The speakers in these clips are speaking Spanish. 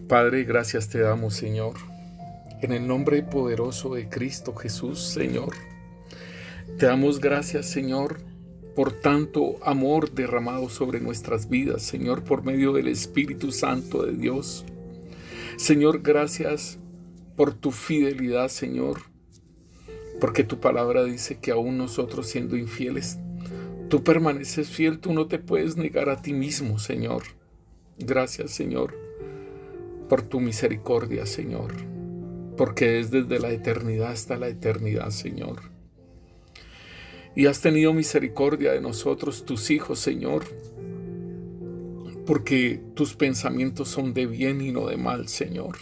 Padre, gracias te damos, Señor, en el nombre poderoso de Cristo Jesús, Señor. Te damos gracias, Señor, por tanto amor derramado sobre nuestras vidas, Señor, por medio del Espíritu Santo de Dios. Señor, gracias por tu fidelidad, Señor, porque tu palabra dice que aún nosotros siendo infieles, tú permaneces fiel, tú no te puedes negar a ti mismo, Señor. Gracias, Señor, por tu misericordia, Señor, porque es desde la eternidad hasta la eternidad, Señor. Y has tenido misericordia de nosotros, tus hijos, Señor, porque tus pensamientos son de bien y no de mal, Señor.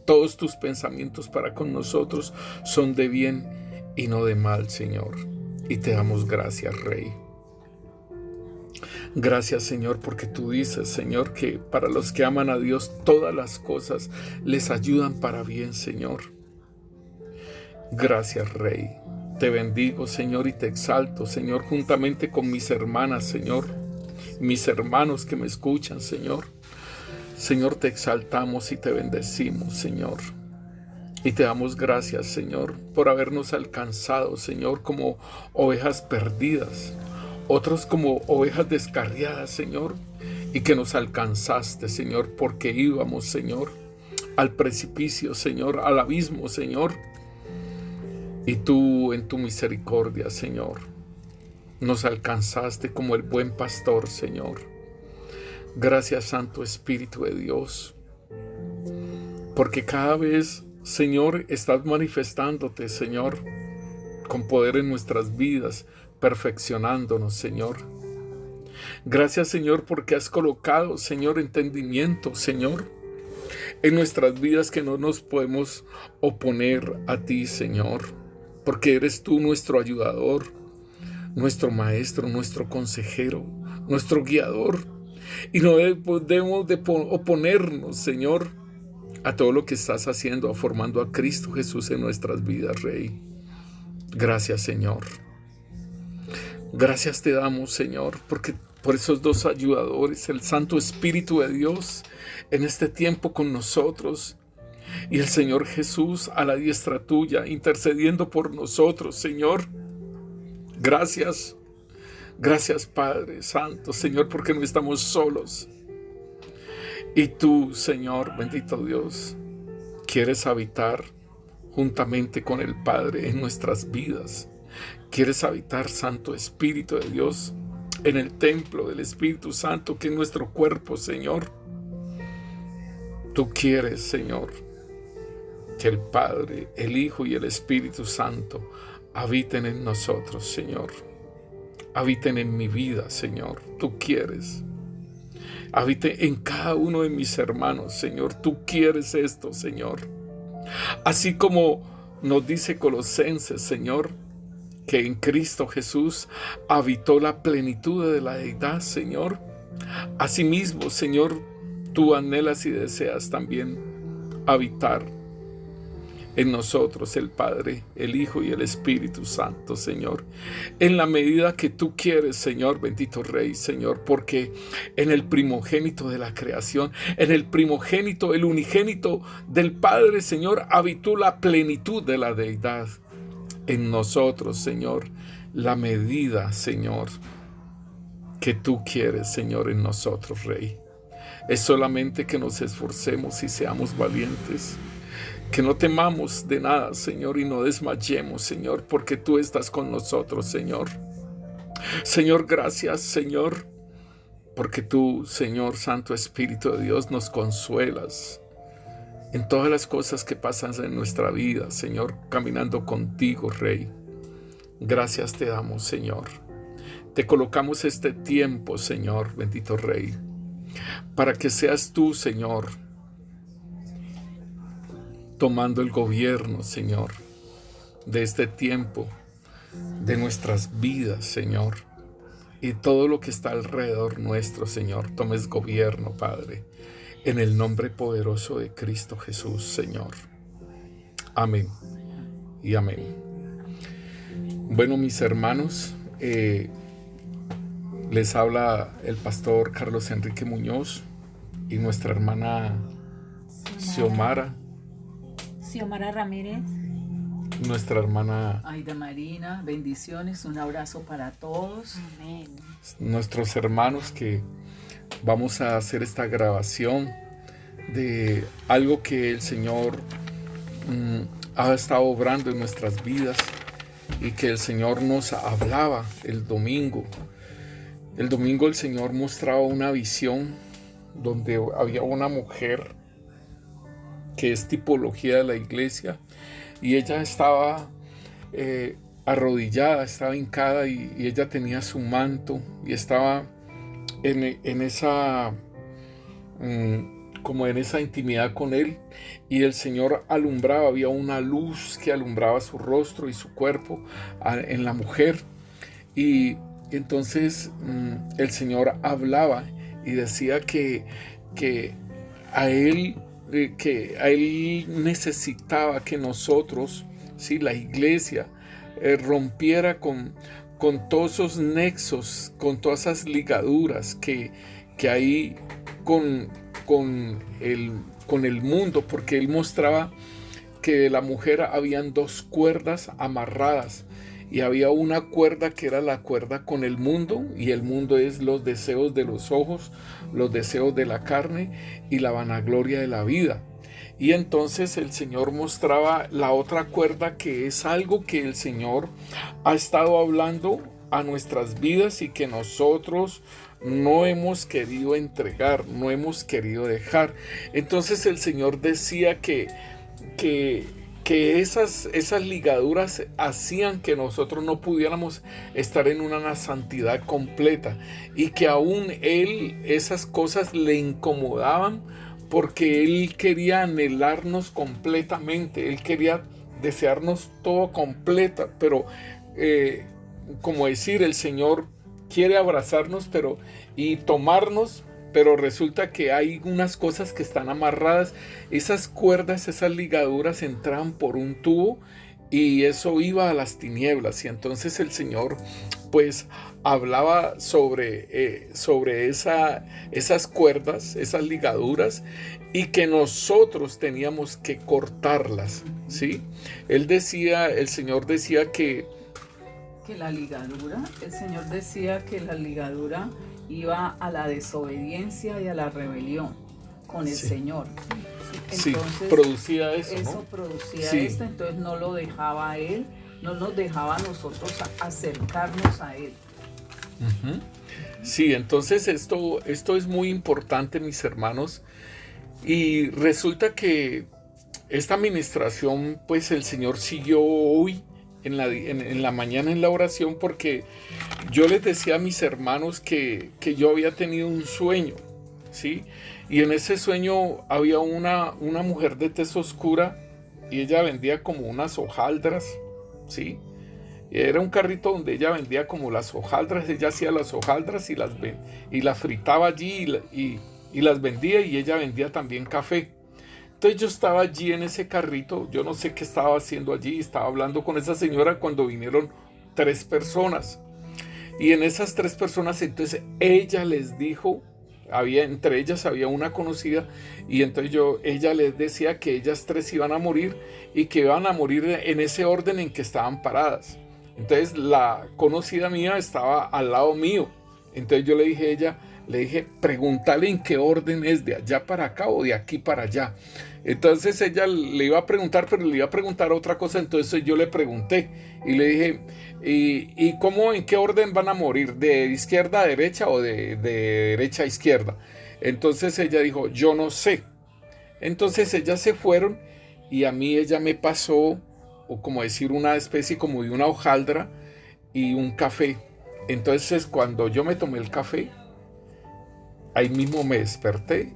Todos tus pensamientos para con nosotros son de bien y no de mal, Señor. Y te damos gracias, Rey. Gracias, Señor, porque tú dices, Señor, que para los que aman a Dios todas las cosas les ayudan para bien, Señor. Gracias, Rey. Te bendigo, Señor, y te exalto, Señor, juntamente con mis hermanas, Señor, mis hermanos que me escuchan, Señor. Señor, te exaltamos y te bendecimos, Señor. Y te damos gracias, Señor, por habernos alcanzado, Señor, como ovejas perdidas, otros como ovejas descarriadas, Señor, y que nos alcanzaste, Señor, porque íbamos, Señor, al precipicio, Señor, al abismo, Señor. Y tú, en tu misericordia, Señor, nos alcanzaste como el buen pastor, Señor. Gracias, Santo Espíritu de Dios, porque cada vez, Señor, estás manifestándote, Señor, con poder en nuestras vidas, perfeccionándonos, Señor. Gracias, Señor, porque has colocado, Señor, entendimiento, Señor, en nuestras vidas, que no nos podemos oponer a ti, Señor, porque eres tú nuestro ayudador, nuestro maestro, nuestro consejero, nuestro guiador. Y no debemos de oponernos, Señor, a todo lo que estás haciendo, formando a Cristo Jesús en nuestras vidas, Rey. Gracias, Señor. Gracias te damos, Señor, porque por esos dos ayudadores, el Santo Espíritu de Dios en este tiempo con nosotros, y el Señor Jesús a la diestra tuya, intercediendo por nosotros, Señor. Gracias. Gracias, Padre Santo, Señor, porque no estamos solos. Y tú, Señor, bendito Dios, quieres habitar juntamente con el Padre en nuestras vidas. Quieres habitar, Santo Espíritu de Dios, en el templo del Espíritu Santo, que es nuestro cuerpo, Señor. Tú quieres, Señor, que el Padre, el Hijo y el Espíritu Santo habiten en nosotros, Señor. Habiten en mi vida, Señor. Tú quieres. Habite en cada uno de mis hermanos, Señor. Tú quieres esto, Señor. Así como nos dice Colosenses, Señor, que en Cristo Jesús habitó la plenitud de la deidad, Señor. Asimismo, Señor, tú anhelas y deseas también habitar en nosotros, el Padre, el Hijo y el Espíritu Santo, Señor, en la medida que tú quieres, Señor, bendito Rey, Señor, porque en el primogénito de la creación, en el primogénito, el unigénito del Padre, Señor, habitó la plenitud de la deidad. En nosotros, Señor, la medida, Señor, que tú quieres, Señor, en nosotros, Rey. Es solamente que nos esforcemos y seamos valientes, que no temamos de nada, Señor, y no desmayemos, Señor, porque tú estás con nosotros, Señor. Señor, gracias, Señor, porque tú, Señor, Santo Espíritu de Dios, nos consuelas en todas las cosas que pasan en nuestra vida, Señor, caminando contigo, Rey. Gracias te damos, Señor. Te colocamos este tiempo, Señor, bendito Rey, para que seas tú, Señor, tomando el gobierno, Señor, de este tiempo, de nuestras vidas, Señor, y todo lo que está alrededor nuestro, Señor. Tomes gobierno, Padre, en el nombre poderoso de Cristo Jesús, Señor. Amén y amén. Bueno, mis hermanos, les habla el pastor Carlos Enrique Muñoz y nuestra hermana Xiomara Ramírez, nuestra hermana Aida Marina, bendiciones, un abrazo para todos. amén. nuestros hermanos, que vamos a hacer esta grabación de algo que el Señor ha estado obrando en nuestras vidas y que el Señor nos hablaba el domingo. El domingo el Señor mostraba una visión donde había una mujer que es tipología de la iglesia, y ella estaba arrodillada, estaba hincada, y ella tenía su manto y estaba en esa como en esa intimidad con él, y el Señor alumbraba, había una luz que alumbraba su rostro y su cuerpo en la mujer, y entonces el Señor hablaba y decía que a él necesitaba que nosotros, ¿sí?, la iglesia, rompiera con todos esos nexos, con todas esas ligaduras que hay con el mundo, porque él mostraba que de la mujer habían dos cuerdas amarradas, y había una cuerda que era la cuerda con el mundo, y el mundo es los deseos de los ojos, los deseos de la carne y la vanagloria de la vida. Y entonces el Señor mostraba la otra cuerda, que es algo que el Señor ha estado hablando a nuestras vidas y que nosotros no hemos querido entregar, no hemos querido dejar. Entonces el Señor decía que esas ligaduras hacían que nosotros no pudiéramos estar en una santidad completa, y que aún Él, esas cosas le incomodaban, porque Él quería anhelarnos completamente, Él quería desearnos todo completa, pero como decir, el Señor quiere abrazarnos y tomarnos, pero resulta que hay unas cosas que están amarradas. Esas cuerdas, esas ligaduras entraban por un tubo, y eso iba a las tinieblas. Y entonces el Señor pues hablaba sobre esas cuerdas, esas ligaduras, y que nosotros teníamos que cortarlas, ¿sí? El Señor decía que la ligadura, el Señor decía que la ligadura iba a la desobediencia y a la rebelión con el Señor. Entonces, producía eso, ¿no? Producía esto, entonces no lo dejaba a Él, no nos dejaba a nosotros acercarnos a Él. Uh-huh. Sí, entonces esto es muy importante, mis hermanos, y resulta que esta administración, pues el Señor siguió hoy en la mañana en la oración, porque yo les decía a mis hermanos que yo había tenido un sueño, ¿sí? Y en ese sueño había una mujer de tez oscura, y ella vendía como unas hojaldras, ¿sí? Era un carrito donde ella vendía como las hojaldras. Ella hacía las hojaldras y las fritaba allí y las vendía, y ella vendía también café. Entonces yo estaba allí en ese carrito, yo no sé qué estaba haciendo allí, estaba hablando con esa señora cuando vinieron 3 personas. Y en esas 3 personas, entonces ella les dijo, entre ellas había una conocida, y entonces ella les decía que ellas 3 iban a morir, y que iban a morir en ese orden en que estaban paradas. Entonces la conocida mía estaba al lado mío. Entonces yo le dije, pregúntale en qué orden es, de allá para acá o de aquí para allá. Entonces ella le iba a preguntar, pero le iba a preguntar otra cosa. Entonces yo le pregunté y le dije, ¿y cómo, en qué orden van a morir? ¿De izquierda a derecha o de derecha a izquierda? Entonces ella dijo, yo no sé. Entonces ellas se fueron, y a mí ella me pasó, o como decir, una especie como de una hojaldra y un café. Entonces cuando yo me tomé el café, ahí mismo me desperté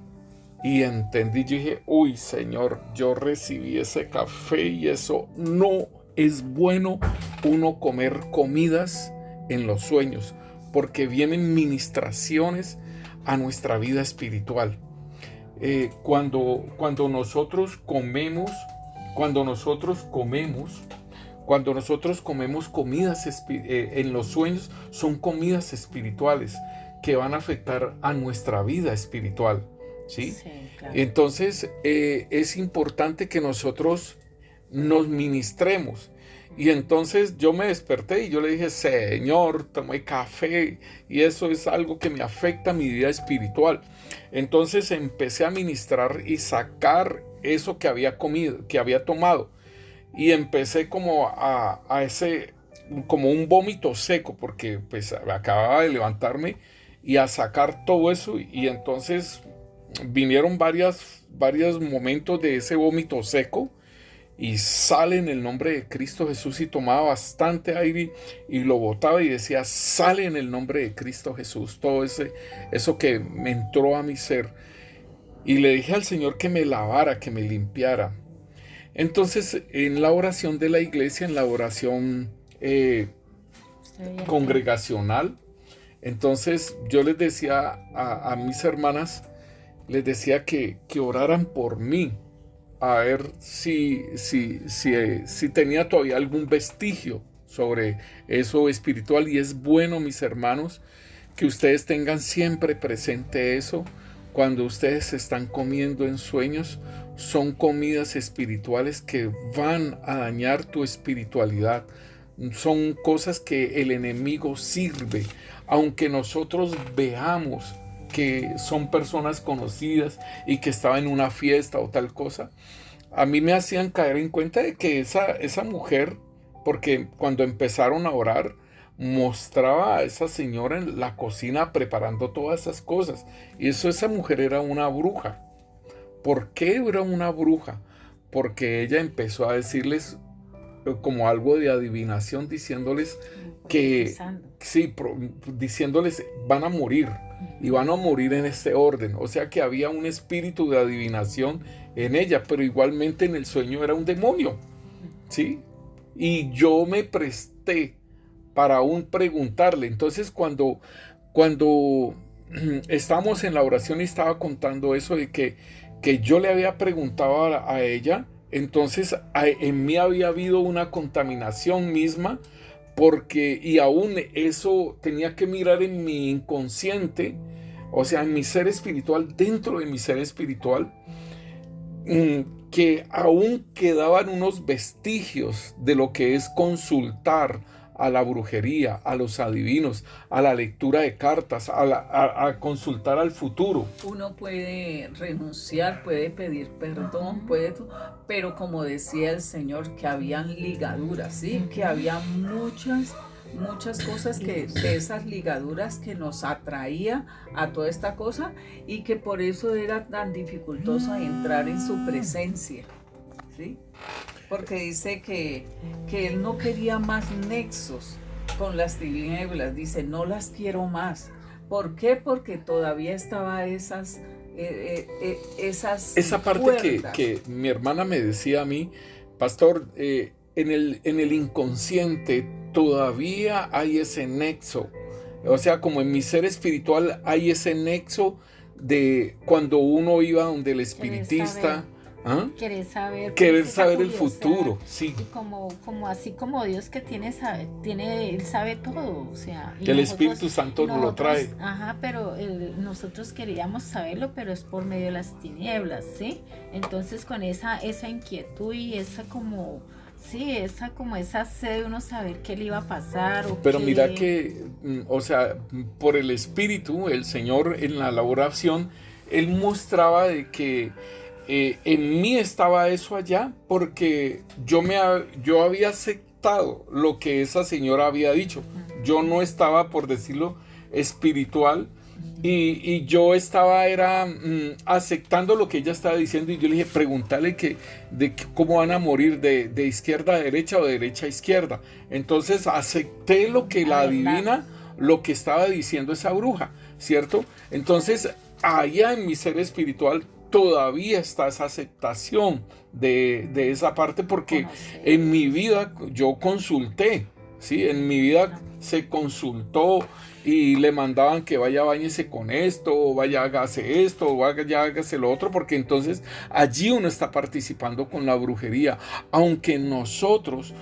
y entendí. Yo dije, uy, Señor, yo recibí ese café, y eso no es bueno, uno comer comidas en los sueños, porque vienen ministraciones a nuestra vida espiritual. Cuando nosotros comemos comidas en los sueños, son comidas espirituales que van a afectar a nuestra vida espiritual. ¿sí? Sí, claro. Entonces es importante que nosotros nos ministremos. Y entonces yo me desperté y yo le dije, Señor, tomé café y eso es algo que me afecta mi vida espiritual. Entonces empecé a ministrar y sacar eso que había comido, que había tomado. Y empecé como a ese, como un vómito seco, porque pues acababa de levantarme y a sacar todo eso. Y entonces vinieron varios momentos de ese vómito seco y sale en el nombre de Cristo Jesús, y tomaba bastante aire y lo botaba y decía, sale en el nombre de Cristo Jesús, todo eso que me entró a mi ser. Y le dije al Señor que me lavara, que me limpiara. Entonces en la oración de la iglesia, en la oración congregacional, entonces yo les decía a mis hermanas, les decía que oraran por mí, a ver si tenía todavía algún vestigio sobre eso espiritual. Y es bueno, mis hermanos, que ustedes tengan siempre presente eso. Cuando ustedes están comiendo en sueños, son comidas espirituales que van a dañar tu espiritualidad. Son cosas que el enemigo sirve, aunque nosotros veamos que son personas conocidas y que estaba en una fiesta o tal cosa. A mí me hacían caer en cuenta de que esa mujer, porque cuando empezaron a orar, mostraba a esa señora en la cocina preparando todas esas cosas. Y esa mujer era una bruja. ¿Por qué era una bruja? Porque ella empezó a decirles como algo de adivinación, diciéndoles que, sí, diciéndoles van a morir. Y van a morir en este orden. O sea que había un espíritu de adivinación en ella, pero igualmente en el sueño era un demonio, ¿sí? Y yo me presté para aún preguntarle. Entonces cuando estábamos en la oración y estaba contando eso de que yo le había preguntado a ella, entonces en mí había habido una contaminación misma, porque y aún eso tenía que mirar en mi inconsciente, o sea, en mi ser espiritual, dentro de mi ser espiritual, que aún quedaban unos vestigios de lo que es consultar a la brujería, a los adivinos, a la lectura de cartas, a consultar al futuro. Uno puede renunciar, puede pedir perdón, pero como decía el Señor, que habían ligaduras, ¿sí? Que había muchas cosas de esas ligaduras que nos atraía a toda esta cosa, y que por eso era tan dificultoso entrar en su presencia, ¿sí? Porque dice que él no quería más nexos con las tinieblas. Dice, no las quiero más. ¿Por qué? Porque todavía estaba esas esa parte que mi hermana me decía a mí, pastor, en el inconsciente todavía hay ese nexo. O sea, como en mi ser espiritual hay ese nexo de cuando uno iba donde el espiritista. Querer saber el futuro, sí. Y como así como Dios que él sabe todo, o sea. Que el Espíritu Santo nos lo trae. Ajá, pero nosotros queríamos saberlo, pero es por medio de las tinieblas, ¿sí? Entonces con esa inquietud y esa sed de uno saber qué le iba a pasar. Pero mira que, o sea, por el Espíritu, el Señor en la oración, Él mostraba de que en mí estaba eso allá, porque yo había aceptado lo que esa señora había dicho. Yo no estaba, por decirlo, espiritual, y yo estaba aceptando lo que ella estaba diciendo. Y yo le dije, pregúntale de cómo van a morir, de izquierda a derecha o de derecha a izquierda. Entonces acepté lo que la adivina, lo que estaba diciendo esa bruja, ¿cierto? Entonces allá en mi ser espiritual todavía está esa aceptación de esa parte, porque en mi vida yo consulté, ¿sí? En mi vida se consultó y le mandaban que vaya, báñese con esto, o vaya, hágase esto, o vaya, hágase lo otro, porque entonces allí uno está participando con la brujería, aunque nosotros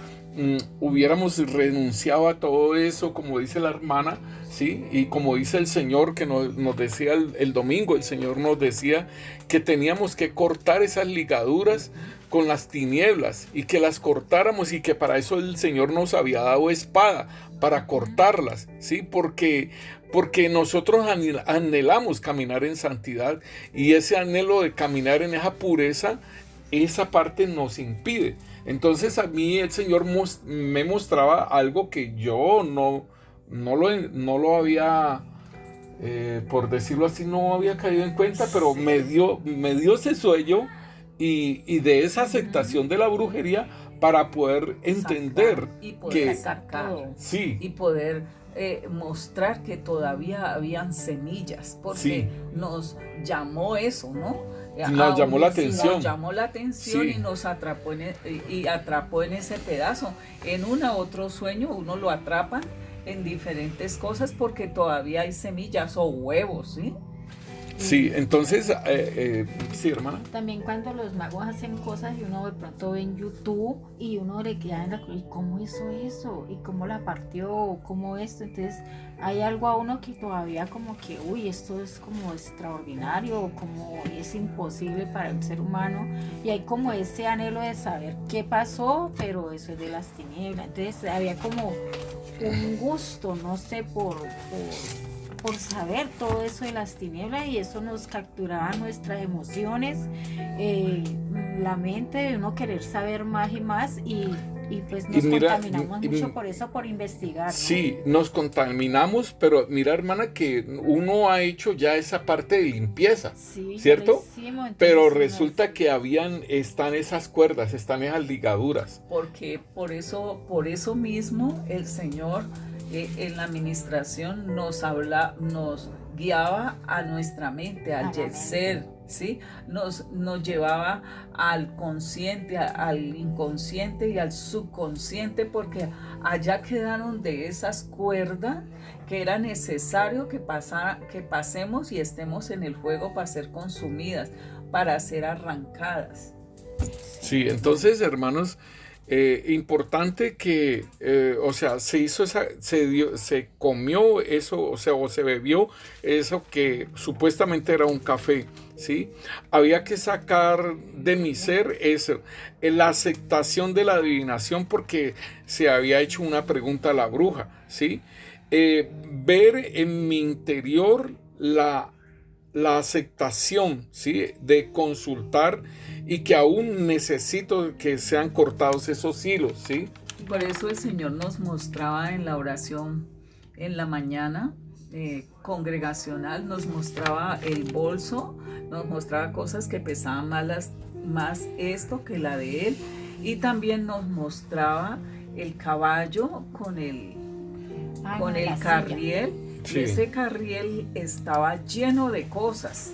hubiéramos renunciado a todo eso, como dice la hermana, ¿sí? Y como dice el Señor que nos decía el domingo, el Señor nos decía que teníamos que cortar esas ligaduras con las tinieblas y que las cortáramos, y que para eso el Señor nos había dado espada, para cortarlas, ¿sí? Porque nosotros anhelamos caminar en santidad, y ese anhelo de caminar en esa pureza, esa parte nos impide. Entonces a mí el Señor me mostraba algo que yo no lo había, por decirlo así, no había caído en cuenta, pero me dio ese sueño y de esa aceptación de la brujería para poder entender y poder que sacar sí, y poder mostrar que todavía habían semillas, porque sí, nos llamó eso, ¿no? nos llamó la Sí, atención. nos llamó la atención, Sí. y nos atrapó atrapó en ese pedazo. En otro sueño uno lo atrapa en diferentes cosas, porque todavía hay semillas o huevos, ¿sí? Sí, entonces, sí, hermana. También cuando los magos hacen cosas y uno de pronto ve en YouTube y uno le queda en la ¿y cómo hizo eso? ¿Y cómo la partió? ¿Cómo esto? Entonces hay algo a uno que todavía como que, uy, esto es como extraordinario, como es imposible para el ser humano, y hay como ese anhelo de saber qué pasó, pero eso es de las tinieblas. Entonces había como un gusto, no sé, por saber todo eso de las tinieblas, y eso nos capturaba nuestras emociones, la mente de uno querer saber más y más, y pues nos contaminamos mucho por eso, por investigar, ¿no? Sí, nos contaminamos, pero mira, hermana, que uno ha hecho ya esa parte de limpieza, Sí, ¿cierto? Hicimos, Pero resulta que están esas cuerdas, están esas ligaduras. Porque por eso mismo el Señor en la administración nos guiaba a nuestra mente, al ser, ¿sí? Nos llevaba al consciente, al inconsciente y al subconsciente, porque allá quedaron de esas cuerdas que era necesario que pasemos y estemos en el fuego para ser consumidas, para ser arrancadas. Sí, entonces, hermanos, importante que, o sea, se comió eso, o sea, o se bebió eso que supuestamente era un café, ¿sí? Había que sacar de mi ser eso, la aceptación de la adivinación, porque se había hecho una pregunta a la bruja, ¿sí? Ver en mi interior la aceptación, ¿sí? De consultar, y que aún necesito que sean cortados esos hilos, ¿sí? Por eso el Señor nos mostraba en la oración en la mañana congregacional, nos mostraba el bolso, nos mostraba cosas que pesaban más esto que la de él, y también nos mostraba el caballo con el carriel. Sí. Y ese carriel estaba lleno de cosas.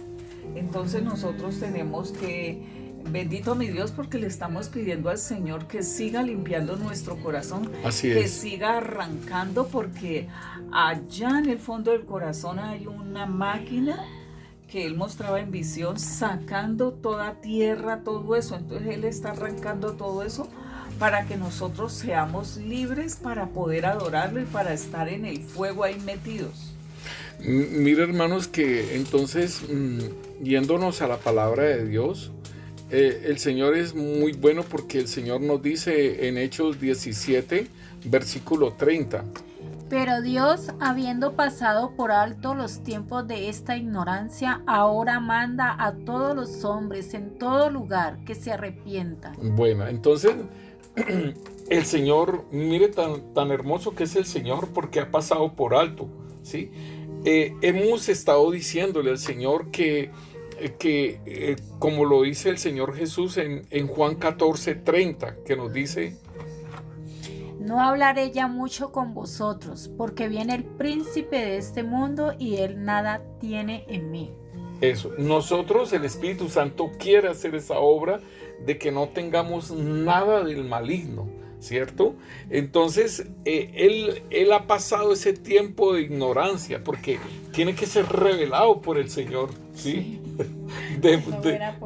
Entonces nosotros tenemos que, bendito mi Dios, porque le estamos pidiendo al Señor que siga limpiando nuestro corazón, que siga arrancando, porque allá en el fondo del corazón hay una máquina que Él mostraba en visión, sacando toda tierra, todo eso. Entonces Él está arrancando todo eso para que nosotros seamos libres para poder adorarlo y para estar en el fuego ahí metidos. Mira, hermanos, que entonces, yéndonos a la palabra de Dios, el Señor es muy bueno, porque el Señor nos dice en Hechos 17, versículo 30. Pero Dios, habiendo pasado por alto los tiempos de esta ignorancia, ahora manda a todos los hombres en todo lugar que se arrepientan. Bueno, entonces el Señor, mire tan hermoso que es el Señor, porque ha pasado por alto, ¿sí? Hemos estado diciéndole al Señor que como lo dice el Señor Jesús en Juan 14:30, que nos dice: no hablaré ya mucho con vosotros, porque viene el príncipe de este mundo y él nada tiene en mí. Eso, nosotros, el Espíritu Santo quiere hacer esa obra de que no tengamos nada del maligno, ¿cierto? Entonces, él ha pasado ese tiempo de ignorancia, porque tiene que ser revelado por el Señor, ¿sí?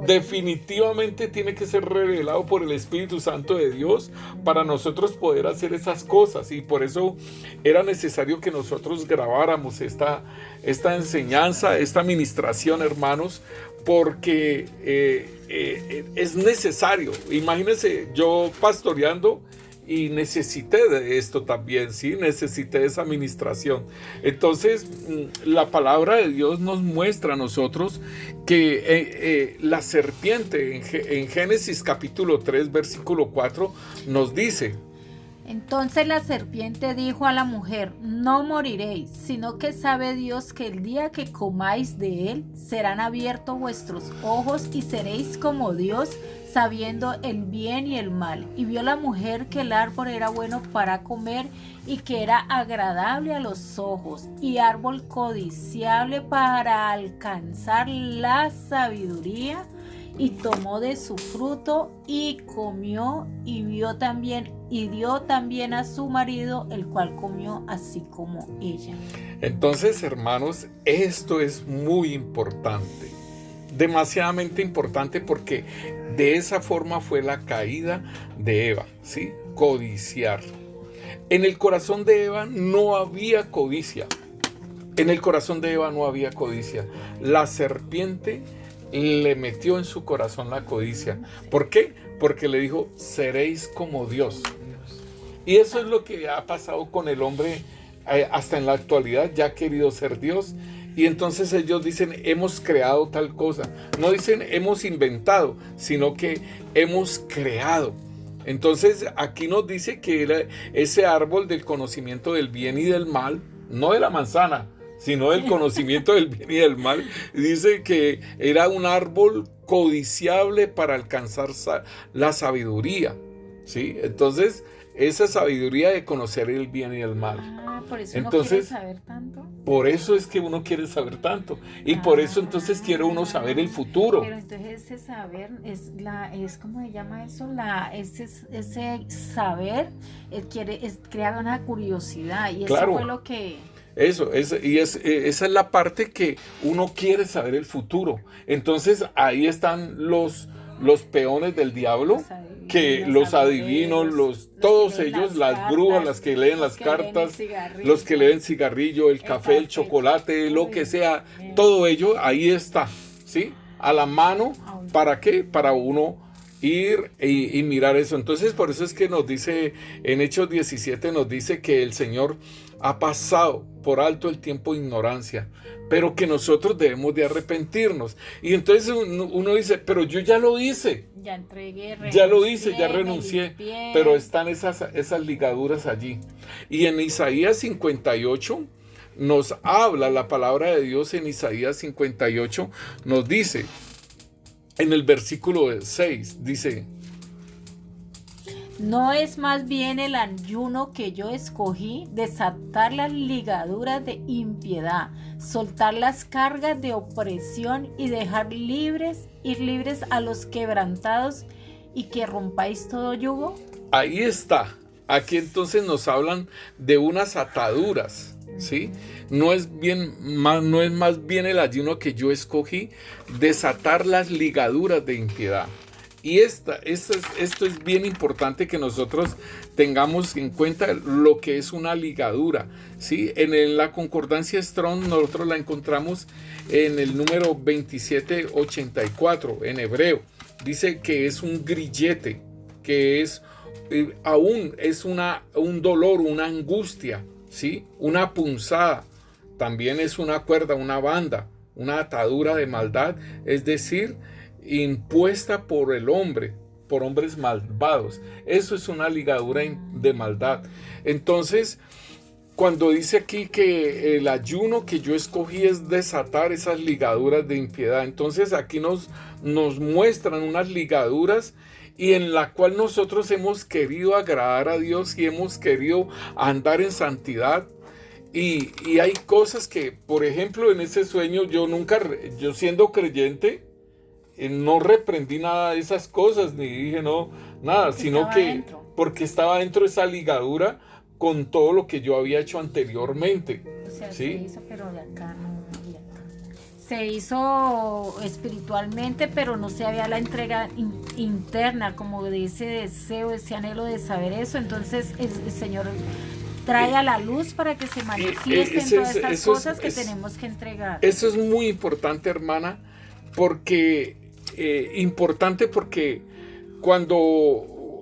definitivamente tiene que ser revelado por el Espíritu Santo de Dios para nosotros poder hacer esas cosas, y por eso era necesario que nosotros grabáramos esta enseñanza, esta ministración, hermanos, porque es necesario. Imagínense yo pastoreando y necesité de esto también, ¿sí? Necesité de esa administración. Entonces, la palabra de Dios nos muestra a nosotros que la serpiente en Génesis capítulo 3, versículo 4, nos dice: entonces la serpiente dijo a la mujer: no moriréis, sino que sabe Dios que el día que comáis de él, serán abiertos vuestros ojos y seréis como Dios, sabiendo el bien y el mal. Y vio la mujer que el árbol era bueno para comer y que era agradable a los ojos y árbol codiciable para alcanzar la sabiduría, y tomó de su fruto y comió, y dio también a su marido, el cual comió así como ella. Entonces, hermanos, esto es muy importante, demasiadamente importante, porque de esa forma fue la caída de Eva, ¿sí? Codiciar. En el corazón de Eva no había codicia. En el corazón de Eva no había codicia. La serpiente le metió en su corazón la codicia. ¿Por qué? Porque le dijo: seréis como Dios. Y eso es lo que ha pasado con el hombre hasta en la actualidad. Ya ha querido ser Dios. Y entonces ellos dicen: hemos creado tal cosa. No dicen hemos inventado, sino que hemos creado. Entonces aquí nos dice que era ese árbol del conocimiento del bien y del mal, no de la manzana, sino del conocimiento del bien y del mal. Dice que era un árbol codiciable para alcanzar la sabiduría, ¿sí? Entonces, esa sabiduría de conocer el bien y el mal. Por eso entonces, uno quiere saber tanto. Por eso es que uno quiere saber tanto. Y por eso entonces quiere uno saber el futuro. Pero entonces ese saber es ¿cómo se llama eso? Ese saber crea una curiosidad. Y claro, eso fue lo que... esa es la parte que uno quiere saber el futuro. Entonces ahí están los peones del diablo, los adivinos, todos ellos, las brujas, las que leen las cartas, los que leen cigarrillo, el café, el chocolate, lo que sea, todo ello ahí está, ¿sí? A la mano. ¿Para qué? Para uno ir y mirar eso. Entonces, por eso es que nos dice en Hechos 17, nos dice que el Señor ha pasado por alto el tiempo de ignorancia, pero que nosotros debemos de arrepentirnos. Y entonces uno dice: pero yo ya lo hice, ya entregué, ya lo hice, ya renuncié, pero están esas ligaduras allí. Y en Isaías 58 nos habla la palabra de Dios. En Isaías 58 nos dice, en el versículo 6, dice: ¿no es más bien el ayuno que yo escogí, desatar las ligaduras de impiedad, soltar las cargas de opresión y dejar ir libres a los quebrantados, y que rompáis todo yugo? Ahí está. Aquí entonces nos hablan de unas ataduras, ¿sí? No es más bien el ayuno que yo escogí, desatar las ligaduras de impiedad. Y esto es bien importante que nosotros tengamos en cuenta lo que es una ligadura, ¿sí? En la concordancia Strong nosotros la encontramos en el número 2784 en hebreo. Dice que es un grillete, que es un dolor, una angustia, ¿sí? Una punzada. También es una cuerda, una banda, una atadura de maldad, es decir, impuesta por el hombre, por hombres malvados. Eso es una ligadura de maldad. Entonces, cuando dice aquí que el ayuno que yo escogí es desatar esas ligaduras de impiedad, entonces aquí nos muestran unas ligaduras y en la cual nosotros hemos querido agradar a Dios y hemos querido andar en santidad. Y hay cosas que, por ejemplo, en ese sueño yo siendo creyente, no reprendí nada de esas cosas, ni dije nada, sino que porque estaba dentro de esa ligadura con todo lo que yo había hecho anteriormente. O sea, ¿sí? se hizo, pero de acá no, de acá. se hizo espiritualmente, pero no se había la entrega interna, como de ese deseo, ese anhelo de saber eso. Entonces el Señor trae a la luz para que se manifiesten todas estas cosas que tenemos que entregar. Eso es muy importante, hermana, porque cuando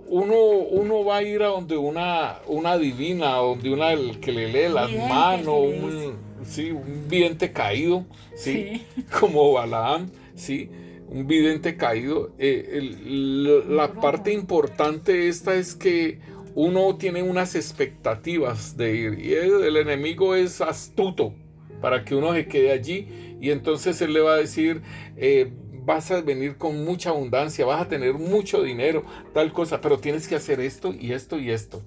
uno va a ir a donde una divina, donde una el que le lee las manos, un vidente caído, ¿sí? Como Balaam, ¿sí? Un vidente caído. La parte importante esta es que uno tiene unas expectativas de ir, y el enemigo es astuto para que uno se quede allí, y entonces él le va a decir, vas a venir con mucha abundancia, vas a tener mucho dinero, tal cosa, pero tienes que hacer esto y esto y esto,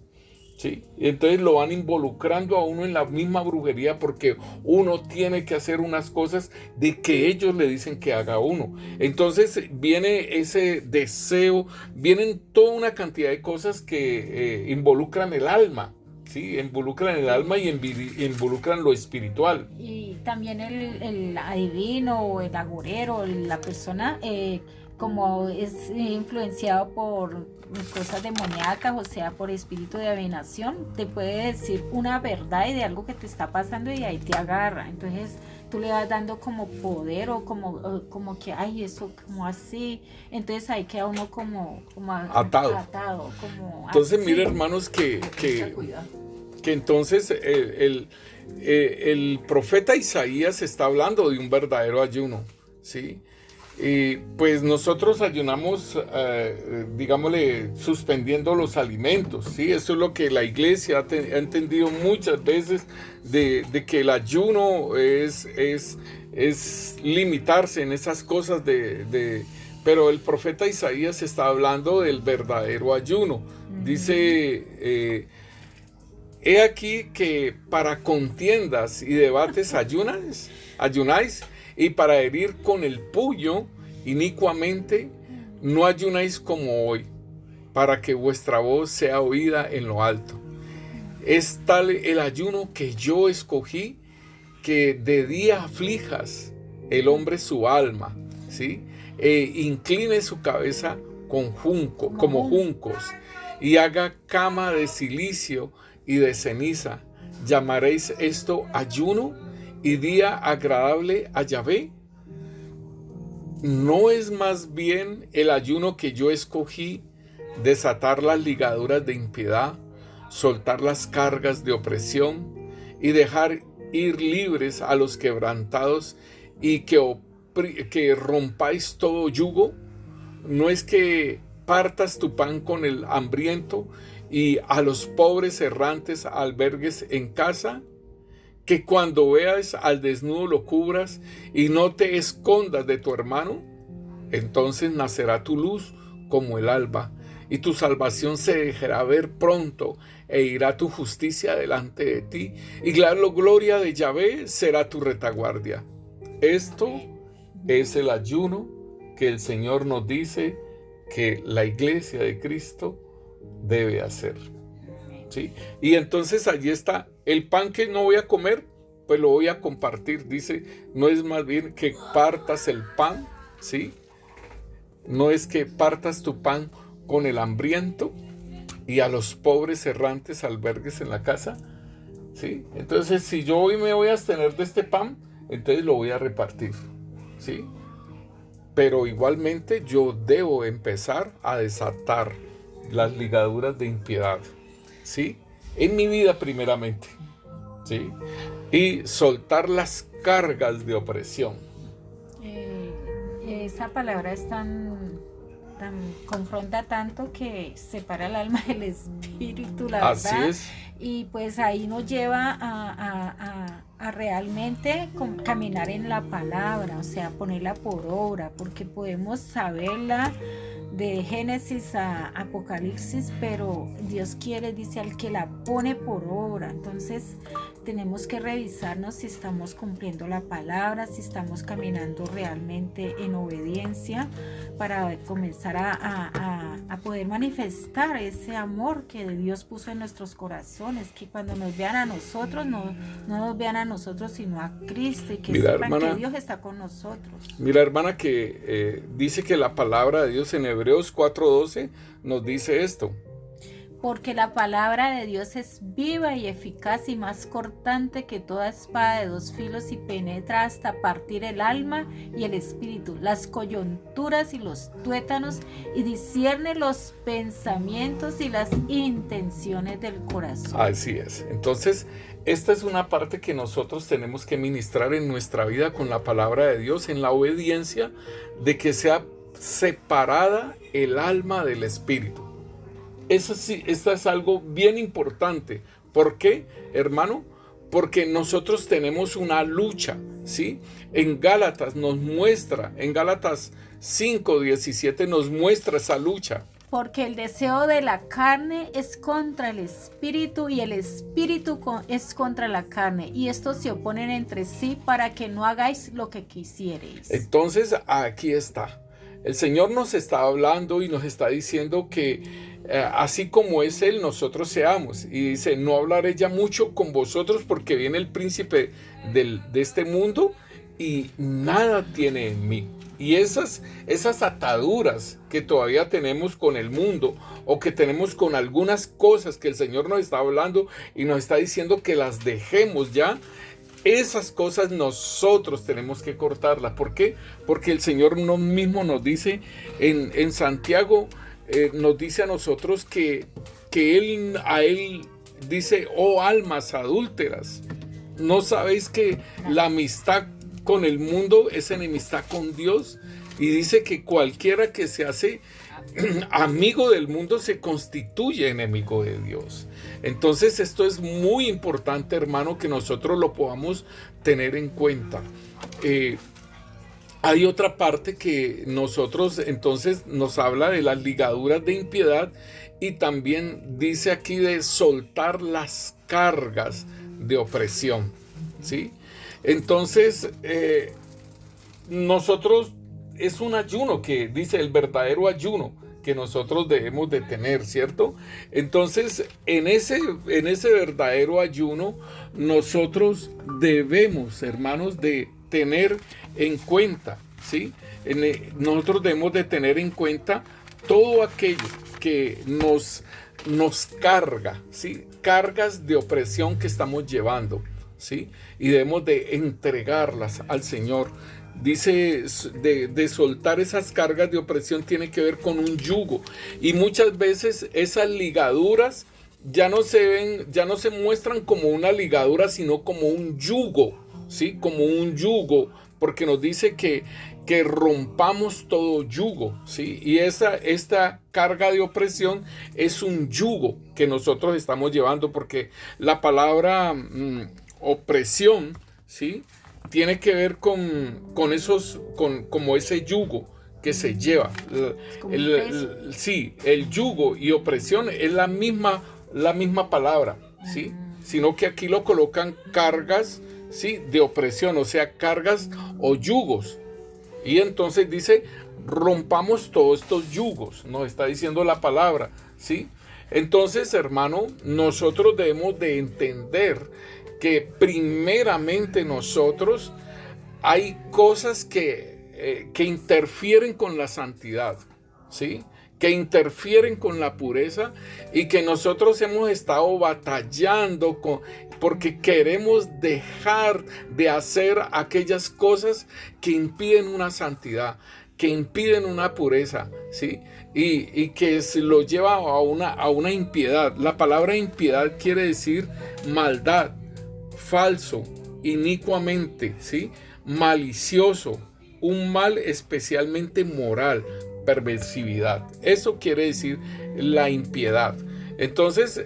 ¿sí? Y entonces lo van involucrando a uno en la misma brujería, porque uno tiene que hacer unas cosas de que ellos le dicen que haga uno. Entonces viene ese deseo, vienen toda una cantidad de cosas que involucran el alma, ¿sí? Involucran el alma y involucran lo espiritual. Y también el adivino o el agorero, la persona, como es influenciado por cosas demoníacas, o sea, por espíritu de adivinación, te puede decir una verdad y de algo que te está pasando, y ahí te agarra. Entonces tú le vas dando como poder, o como que, ay, eso, como así. Entonces ahí queda uno como atado. Entonces, mire, hermanos, que entonces el profeta Isaías está hablando de un verdadero ayuno, ¿sí? Y pues nosotros ayunamos, digámosle, suspendiendo los alimentos, ¿sí? Eso es lo que la iglesia ha entendido muchas veces, de que el ayuno es limitarse en esas cosas pero el profeta Isaías está hablando del verdadero ayuno. Dice, he aquí que para contiendas y debates ayunáis, y para herir con el puño inicuamente no ayunáis como hoy, para que vuestra voz sea oída en lo alto. Es tal el ayuno que yo escogí, que de día aflijas el hombre su alma, ¿sí? Incline su cabeza como juncos, y haga cama de cilicio y de ceniza. ¿Llamaréis esto ayuno y día agradable a Yahvé? ¿No es más bien el ayuno que yo escogí, desatar las ligaduras de impiedad, soltar las cargas de opresión y dejar ir libres a los quebrantados, y que rompáis todo yugo? ¿No es que partas tu pan con el hambriento y a los pobres errantes albergues en casa? ¿Que cuando veas al desnudo lo cubras y no te escondas de tu hermano? Entonces nacerá tu luz como el alba, y tu salvación se dejará ver pronto, e irá tu justicia delante de ti, y la gloria de Yahvé será tu retaguardia. Esto es el ayuno que el Señor nos dice que la iglesia de Cristo debe hacer, ¿sí? Y entonces allí está. El pan que no voy a comer, pues lo voy a compartir. Dice, no es más bien que partas el pan, ¿sí? No es que partas tu pan con el hambriento y a los pobres errantes albergues en la casa, ¿sí? Entonces, si yo hoy me voy a abstener de este pan, entonces lo voy a repartir, ¿sí? Pero igualmente yo debo empezar a desatar las ligaduras de impiedad, ¿sí? En mi vida primeramente, ¿sí? Y soltar las cargas de opresión. Esa palabra es confronta tanto, que separa el alma del espíritu, la Así verdad. es. Y pues ahí nos lleva a realmente caminar en la palabra, o sea, ponerla por obra, porque podemos saberla de Génesis a Apocalipsis, pero Dios quiere, dice, al que la pone por obra. Entonces tenemos que revisarnos si estamos cumpliendo la palabra, si estamos caminando realmente en obediencia para comenzar a poder manifestar ese amor que Dios puso en nuestros corazones, que cuando nos vean a nosotros, no nos vean a nosotros sino a Cristo, y que sepan, hermana, que Dios está con nosotros. Mira, hermana, que dice que la palabra de Dios en Hebreos 4:12 nos dice esto: porque la palabra de Dios es viva y eficaz y más cortante que toda espada de 2 filos, y penetra hasta partir el alma y el espíritu, las coyunturas y los tuétanos, y discierne los pensamientos y las intenciones del corazón. Así es. Entonces, esta es una parte que nosotros tenemos que ministrar en nuestra vida con la palabra de Dios, en la obediencia, de que sea separada el alma del espíritu. Eso sí, esto es algo bien importante. ¿Por qué, hermano? Porque nosotros tenemos una lucha, ¿sí? En Gálatas nos muestra, en Gálatas 5:17 nos muestra esa lucha. Porque el deseo de la carne es contra el espíritu, y el espíritu es contra la carne, y estos se oponen entre sí para que no hagáis lo que quisiereis. Entonces, aquí está. El Señor nos está hablando y nos está diciendo que así como es Él, nosotros seamos. Y dice: no hablaré ya mucho con vosotros, porque viene el príncipe de este mundo y nada tiene en mí. Y esas ataduras que todavía tenemos con el mundo, o que tenemos con algunas cosas que el Señor nos está hablando y nos está diciendo que las dejemos ya, esas cosas nosotros tenemos que cortarlas. ¿Por qué? Porque el Señor mismo nos dice en Santiago, nos dice a nosotros que a Él dice: oh almas adúlteras, ¿no sabéis que la amistad con el mundo es enemistad con Dios? Y dice que cualquiera que se hace amigo del mundo se constituye enemigo de Dios. Entonces esto es muy importante, hermano, que nosotros lo podamos tener en cuenta. Hay otra parte que nosotros entonces nos habla de las ligaduras de impiedad, y también dice aquí de soltar las cargas de opresión, ¿sí? Entonces nosotros, es un ayuno que dice, el verdadero ayuno que nosotros debemos de tener, ¿cierto? Entonces, en ese verdadero ayuno, nosotros debemos, hermanos, de tener en cuenta, ¿sí? Nosotros debemos de tener en cuenta todo aquello que nos carga, ¿sí? Cargas de opresión que estamos llevando, ¿sí? Y debemos de entregarlas al Señor. Dice de soltar esas cargas de opresión, tiene que ver con un yugo, y muchas veces esas ligaduras ya no se muestran como una ligadura, sino como un yugo, ¿sí? Como un yugo, porque nos dice que rompamos todo yugo, ¿sí? Y esta carga de opresión es un yugo que nosotros estamos llevando, porque la palabra opresión, ¿sí? Tiene que ver con ese yugo que se lleva. El yugo y opresión es la misma palabra, ¿sí? Sino que aquí lo colocan cargas, ¿sí? De opresión, o sea, cargas o yugos. Y entonces dice: rompamos todos estos yugos, nos está diciendo la palabra, ¿sí? Entonces, hermano, nosotros debemos de entender que primeramente nosotros hay cosas que interfieren con la santidad, ¿sí? Que interfieren con la pureza, y que nosotros hemos estado batallando porque queremos dejar de hacer aquellas cosas que impiden una santidad, que impiden una pureza, ¿sí? Y que se lo lleva a una impiedad. La palabra impiedad quiere decir maldad, falso, inicuamente, ¿sí? Malicioso, un mal especialmente moral, perversividad. Eso quiere decir la impiedad. Entonces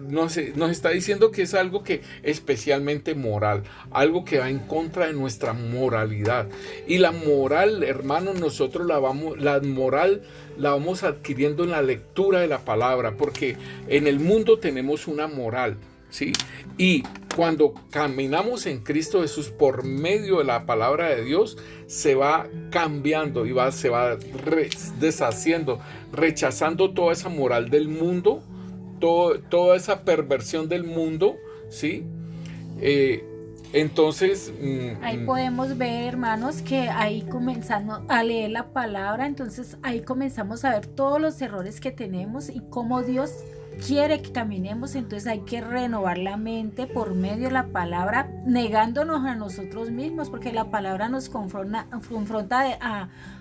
nos está diciendo que es algo que especialmente moral, algo que va en contra de nuestra moralidad. Y la moral, hermanos, nosotros la moral la vamos adquiriendo en la lectura de la palabra, porque en el mundo tenemos una moral, ¿sí? Y cuando caminamos en Cristo Jesús por medio de la palabra de Dios, se va cambiando y se va deshaciendo, rechazando toda esa moral del mundo, toda esa perversión del mundo, ¿sí? Entonces ahí podemos ver, hermanos, que ahí comenzando a leer la palabra, entonces ahí comenzamos a ver todos los errores que tenemos y cómo Dios quiere que caminemos. Entonces hay que renovar la mente por medio de la palabra, negándonos a nosotros mismos, porque la palabra nos confronta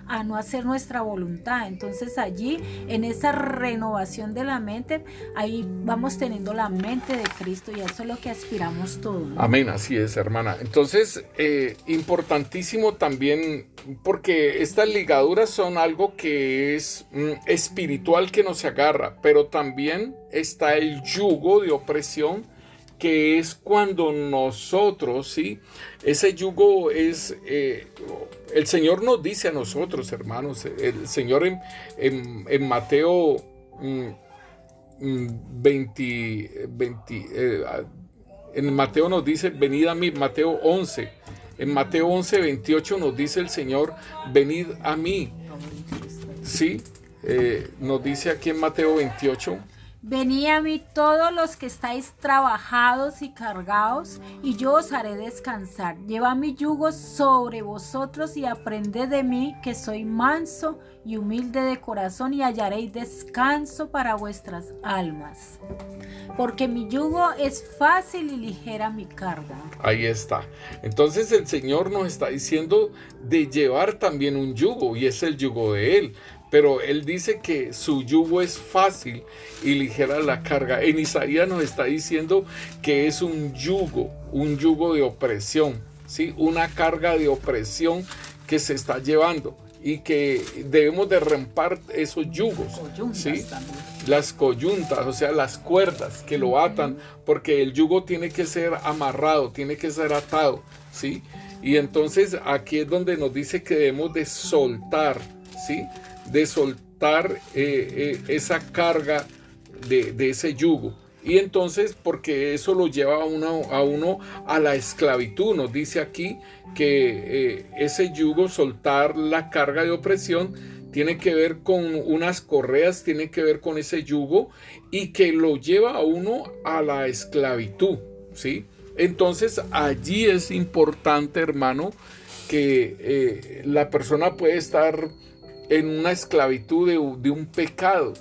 a no hacer nuestra voluntad. Entonces allí, en esa renovación de la mente, ahí vamos teniendo la mente de Cristo, y eso es lo que aspiramos todos. Amén, así es, hermana. Entonces, importantísimo también, porque estas ligaduras son algo que es espiritual, que nos agarra, pero también está el yugo de opresión, que es cuando nosotros, ¿sí? Ese yugo es, el Señor nos dice a nosotros, hermanos, el Señor en Mateo 20, en Mateo nos dice, venid a mí, Mateo 11, en Mateo 11, 28 nos dice el Señor, venid a mí, ¿sí? Nos dice aquí en Mateo 28, venid a mí todos los que estáis trabajados y cargados, y yo os haré descansar. Llevad mi yugo sobre vosotros y aprended de mí, que soy manso y humilde de corazón, y hallaréis descanso para vuestras almas. Porque mi yugo es fácil y ligera mi carga. Ahí está. Entonces el Señor nos está diciendo de llevar también un yugo, y es el yugo de Él. Pero Él dice que su yugo es fácil y ligera la carga. En Isaías nos está diciendo que es un yugo de opresión, ¿sí? Una carga de opresión que se está llevando, y que debemos de romper esos yugos, ¿sí? Las coyuntas, o sea, las cuerdas que lo atan, porque el yugo tiene que ser amarrado, tiene que ser atado, ¿sí? Y entonces aquí es donde nos dice que debemos de soltar, ¿sí? De soltar esa carga de ese yugo. Y entonces, porque eso lo lleva a uno a la esclavitud. Nos dice aquí que ese yugo, soltar la carga de opresión, tiene que ver con unas correas, tiene que ver con ese yugo, y que lo lleva a uno a la esclavitud, ¿sí? Entonces allí es importante, hermano, que la persona puede estar en una esclavitud de un pecado,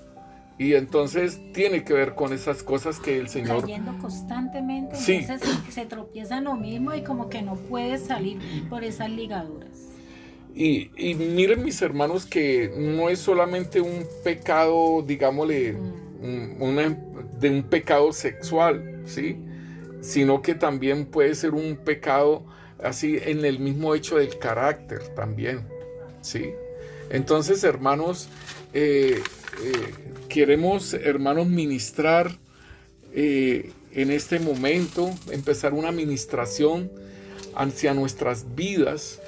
y entonces tiene que ver con esas cosas que el Señor... Cayendo constantemente, sí. Entonces se tropieza en lo mismo y como que no puede salir por esas ligaduras. Y miren, mis hermanos, que no es solamente un pecado, digámosle, de un pecado sexual, ¿sí? Sino que también puede ser un pecado así en el mismo hecho del carácter también, ¿sí? Entonces, hermanos, queremos, hermanos, ministrar en este momento, empezar una ministración hacia nuestras vidas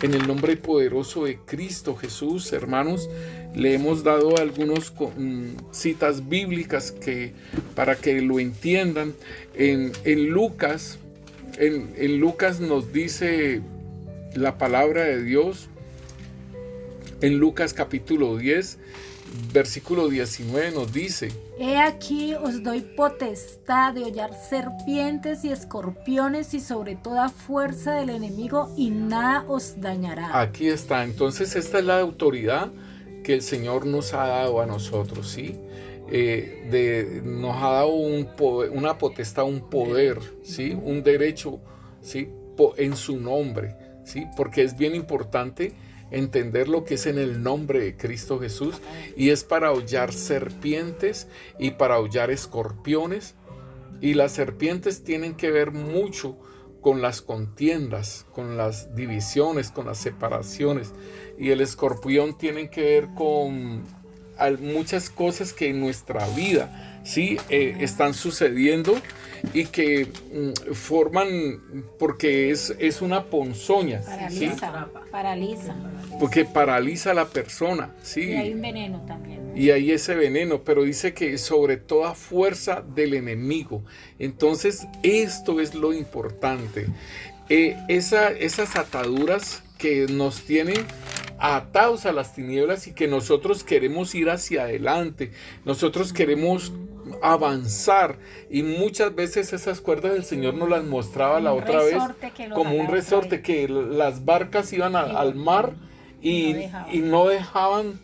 en el nombre poderoso de Cristo Jesús. Hermanos, le hemos dado algunas citas bíblicas para que lo entiendan. En Lucas nos dice la palabra de Dios. En Lucas capítulo 10, versículo 19 nos dice: he aquí os doy potestad de hollar serpientes y escorpiones y sobre toda fuerza del enemigo, y nada os dañará. Aquí está. Entonces esta es la autoridad que el Señor nos ha dado a nosotros, ¿sí? Nos ha dado una potestad, un poder, ¿sí? Un derecho, ¿sí? En su nombre, ¿sí? Porque es bien importante entender lo que es en el nombre de Cristo Jesús, y es para hollar serpientes y para hollar escorpiones. Y las serpientes tienen que ver mucho con las contiendas, con las divisiones, con las separaciones, y el escorpión tiene que ver con muchas cosas que en nuestra vida ¿sí? Están sucediendo y que forman, porque es una ponzoña, ¿sí? Paraliza. Porque paraliza a la persona, ¿sí? Y hay un veneno también. Y hay ese veneno, pero dice que sobre toda fuerza del enemigo. Entonces, esto es lo importante. Esas ataduras que nos tienen atados a las tinieblas y que nosotros queremos ir hacia adelante, nosotros queremos avanzar, y muchas veces esas cuerdas el Señor nos las mostraba la otra vez como un resorte, que las barcas iban al mar y no dejaban.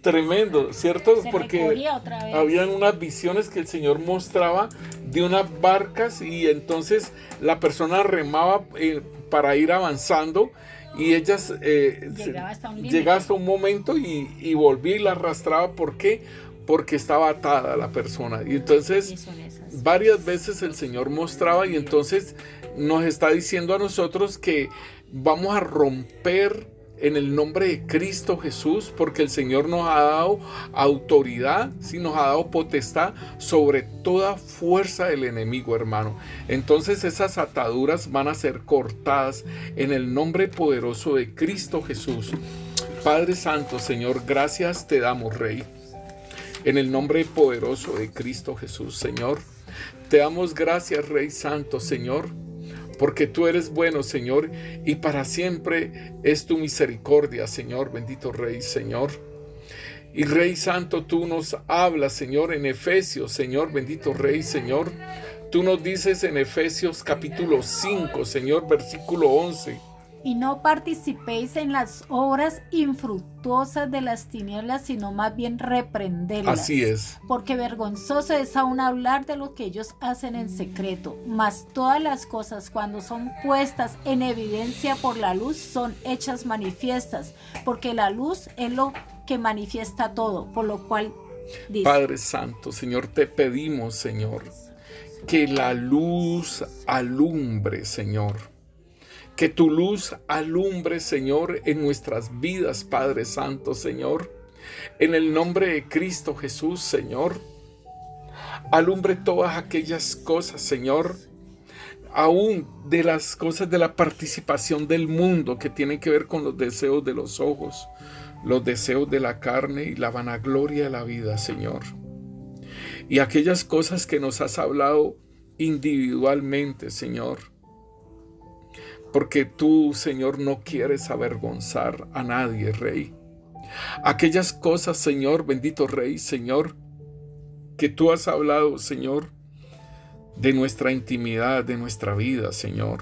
Tremendo, ¿cierto? Porque habían unas visiones que el Señor mostraba de unas barcas, y entonces la persona remaba para ir avanzando, y ellas llegaba hasta un momento y volvía y la arrastraba. ¿Por qué? Porque estaba atada la persona. Y entonces varias veces el Señor mostraba, y entonces nos está diciendo a nosotros que vamos a romper en el nombre de Cristo Jesús, porque el Señor nos ha dado autoridad, ¿sí? Nos ha dado potestad sobre toda fuerza del enemigo, hermano. Entonces esas ataduras van a ser cortadas en el nombre poderoso de Cristo Jesús. Padre Santo, Señor, gracias te damos, Rey. En el nombre poderoso de Cristo Jesús, Señor, te damos gracias, Rey Santo, Señor, porque tú eres bueno, Señor, y para siempre es tu misericordia, Señor, bendito Rey, Señor. Y Rey Santo, tú nos hablas, Señor, en Efesios, Señor, bendito Rey, Señor. Tú nos dices en Efesios capítulo 5, Señor, versículo 11. Y no participéis en las obras infructuosas de las tinieblas, sino más bien reprenderlas. Así es. Porque vergonzoso es aún hablar de lo que ellos hacen en secreto. Mas todas las cosas, cuando son puestas en evidencia por la luz, son hechas manifiestas. Porque la luz es lo que manifiesta todo. Por lo cual dice: Padre Santo, Señor, te pedimos, Señor, que la luz alumbre, Señor. Que tu luz alumbre, Señor, en nuestras vidas, Padre Santo, Señor. En el nombre de Cristo Jesús, Señor. Alumbre todas aquellas cosas, Señor, aún de las cosas de la participación del mundo que tienen que ver con los deseos de los ojos, los deseos de la carne y la vanagloria de la vida, Señor. Y aquellas cosas que nos has hablado individualmente, Señor. Porque tú, Señor, no quieres avergonzar a nadie, Rey. Aquellas cosas, Señor, bendito Rey, Señor, que tú has hablado, Señor, de nuestra intimidad, de nuestra vida, Señor.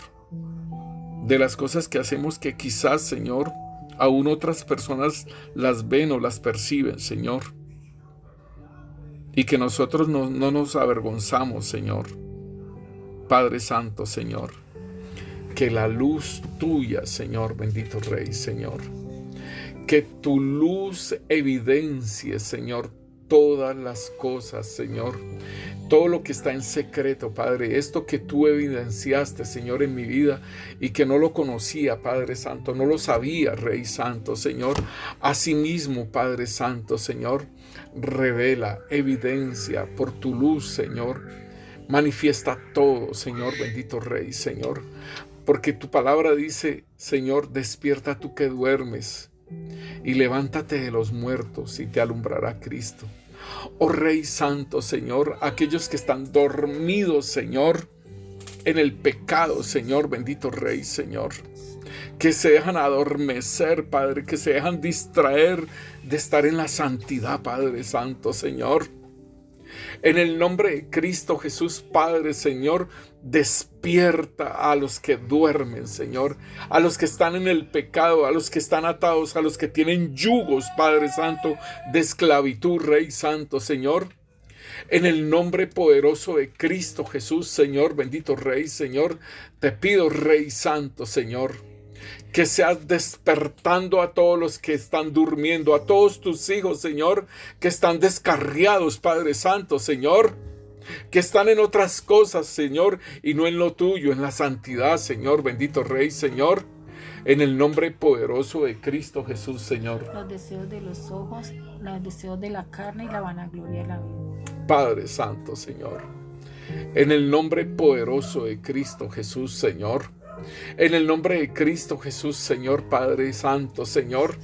De las cosas que hacemos que quizás, Señor, aún otras personas las ven o las perciben, Señor. Y que nosotros no nos avergonzamos, Señor. Padre Santo, Señor. Que la luz tuya, Señor, bendito Rey, Señor. Que tu luz evidencie, Señor, todas las cosas, Señor. Todo lo que está en secreto, Padre. Esto que tú evidenciaste, Señor, en mi vida y que no lo conocía, Padre Santo. No lo sabía, Rey Santo, Señor. Asimismo, Padre Santo, Señor, revela, evidencia por tu luz, Señor. Manifiesta todo, Señor, bendito Rey, Señor. Porque tu palabra dice, Señor, despierta tú que duermes y levántate de los muertos y te alumbrará Cristo. Oh Rey Santo, Señor, aquellos que están dormidos, Señor, en el pecado, Señor, bendito Rey, Señor, que se dejan adormecer, Padre, que se dejan distraer de estar en la santidad, Padre Santo, Señor. En el nombre de Cristo Jesús, Padre, Señor, despierta a los que duermen, Señor, a los que están en el pecado, a los que están atados, a los que tienen yugos, Padre Santo, de esclavitud, Rey Santo, Señor. En el nombre poderoso de Cristo Jesús, Señor, bendito Rey, Señor, te pido, Rey Santo, Señor, que seas despertando a todos los que están durmiendo, a todos tus hijos, Señor, que están descarriados, Padre Santo, Señor, que están en otras cosas, Señor, y no en lo tuyo, en la santidad, Señor, bendito Rey, Señor, en el nombre poderoso de Cristo Jesús, Señor. Los deseos de los ojos, los deseos de la carne y la vanagloria de la vida. Padre Santo, Señor. En el nombre poderoso de Cristo Jesús, Señor. En el nombre de Cristo Jesús, Señor, Padre Santo, Señor.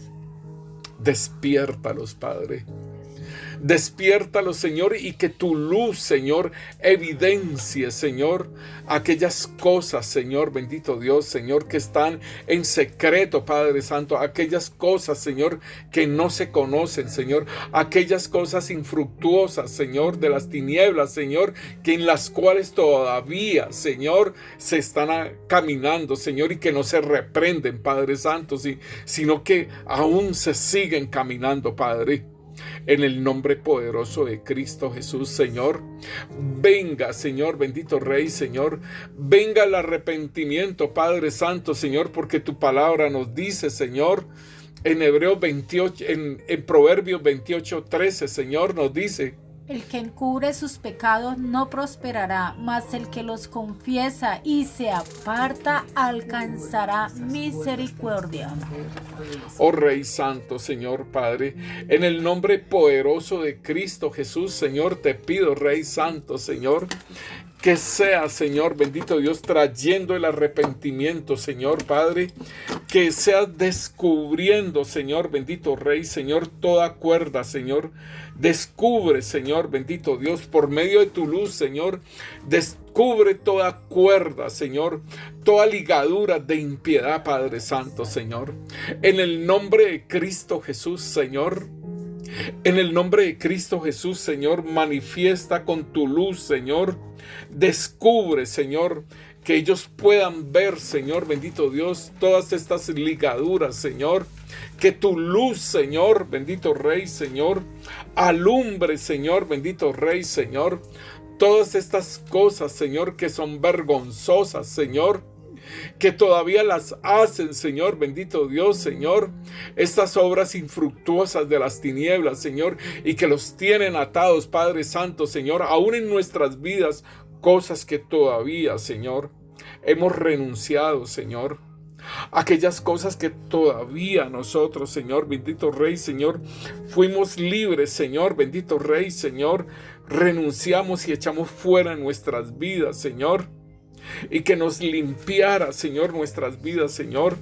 Despiértalos, Padre. Despiértalos, Señor, y que tu luz, Señor, evidencie, Señor, aquellas cosas, Señor, bendito Dios, Señor, que están en secreto, Padre Santo, aquellas cosas, Señor, que no se conocen, Señor, aquellas cosas infructuosas, Señor, de las tinieblas, Señor, que en las cuales todavía, Señor, se están caminando, Señor, y que no se reprenden, Padre Santo, sino que aún se siguen caminando, Padre. En el nombre poderoso de Cristo Jesús, Señor, venga, Señor, bendito Rey, Señor, venga el arrepentimiento, Padre Santo, Señor, porque tu palabra nos dice, Señor, en Hebreos 28, en Proverbios 28:13, Señor, nos dice: el que encubre sus pecados no prosperará, mas el que los confiesa y se aparta alcanzará misericordia. Oh Rey Santo, Señor Padre, en el nombre poderoso de Cristo Jesús, Señor, te pido, Rey Santo, Señor, que sea, Señor, bendito Dios, trayendo el arrepentimiento, Señor Padre, que sea descubriendo, Señor, bendito Rey, Señor, toda cuerda, Señor. Descubre, Señor, bendito Dios, por medio de tu luz, Señor, descubre toda cuerda, Señor, toda ligadura de impiedad, Padre Santo, Señor. En el nombre de Cristo Jesús, Señor. En el nombre de Cristo Jesús, Señor, manifiesta con tu luz, Señor. Descubre, Señor, que ellos puedan ver, Señor, bendito Dios, todas estas ligaduras, Señor. Que tu luz, Señor, bendito Rey, Señor, alumbre, Señor, bendito Rey, Señor, todas estas cosas, Señor, que son vergonzosas, Señor, que todavía las hacen, Señor, bendito Dios, Señor, estas obras infructuosas de las tinieblas, Señor, y que los tienen atados, Padre Santo, Señor, aún en nuestras vidas, cosas que todavía, Señor, hemos renunciado, Señor. Aquellas cosas que todavía nosotros, Señor, bendito Rey, Señor, fuimos libres, Señor, bendito Rey, Señor, renunciamos y echamos fuera nuestras vidas, Señor, y que nos limpiara, Señor, nuestras vidas, Señor,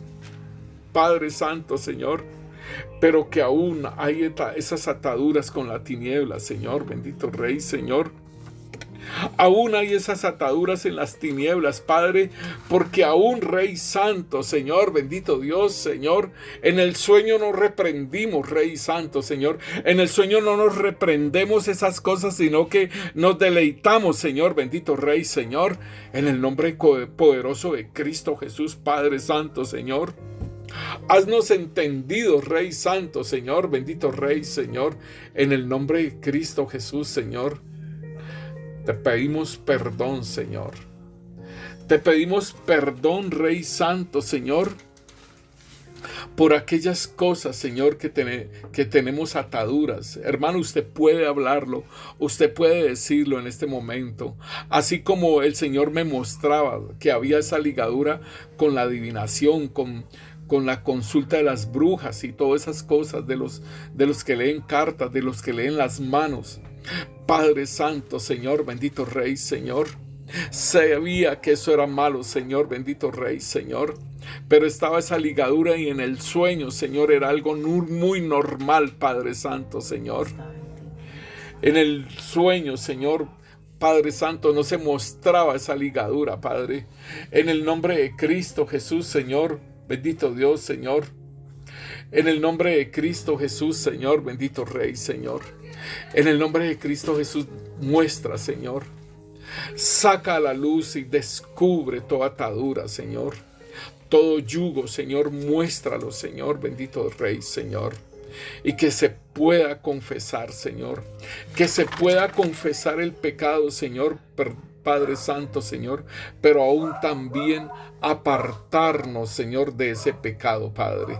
Padre Santo, Señor, pero que aún hay esas ataduras con la tiniebla, Señor, bendito Rey, Señor. Aún hay esas ataduras en las tinieblas, Padre, porque aún, Rey Santo, Señor, bendito Dios, Señor, en el sueño no reprendimos, Rey Santo, Señor, en el sueño no nos reprendemos esas cosas, sino que nos deleitamos, Señor, bendito Rey, Señor, en el nombre poderoso de Cristo Jesús, Padre Santo, Señor. Haznos entendido, Rey Santo, Señor, bendito Rey, Señor, en el nombre de Cristo Jesús, Señor. Te pedimos perdón, Señor. Te pedimos perdón, Rey Santo, Señor, por aquellas cosas, Señor, que tenemos ataduras. Hermano, usted puede hablarlo, usted puede decirlo en este momento. Así como el Señor me mostraba que había esa ligadura con la adivinación, con la consulta de las brujas y todas esas cosas de los que leen cartas, de los que leen las manos. Padre Santo, Señor, bendito Rey, Señor, sabía que eso era malo, Señor, bendito Rey, Señor, pero estaba esa ligadura y en el sueño, Señor, era algo muy normal, Padre Santo, Señor. En el sueño, Señor, Padre Santo, no se mostraba esa ligadura, Padre. En el nombre de Cristo Jesús, Señor, bendito Dios, Señor. En el nombre de Cristo Jesús, Señor, bendito Rey, Señor. En el nombre de Cristo Jesús, muestra, Señor. Saca a la luz y descubre toda atadura, Señor. Todo yugo, Señor, muéstralo, Señor, bendito Rey, Señor. Y que se pueda confesar, Señor. Que se pueda confesar el pecado, Señor, Padre Santo, Señor, pero aún también apartarnos, Señor, de ese pecado, Padre.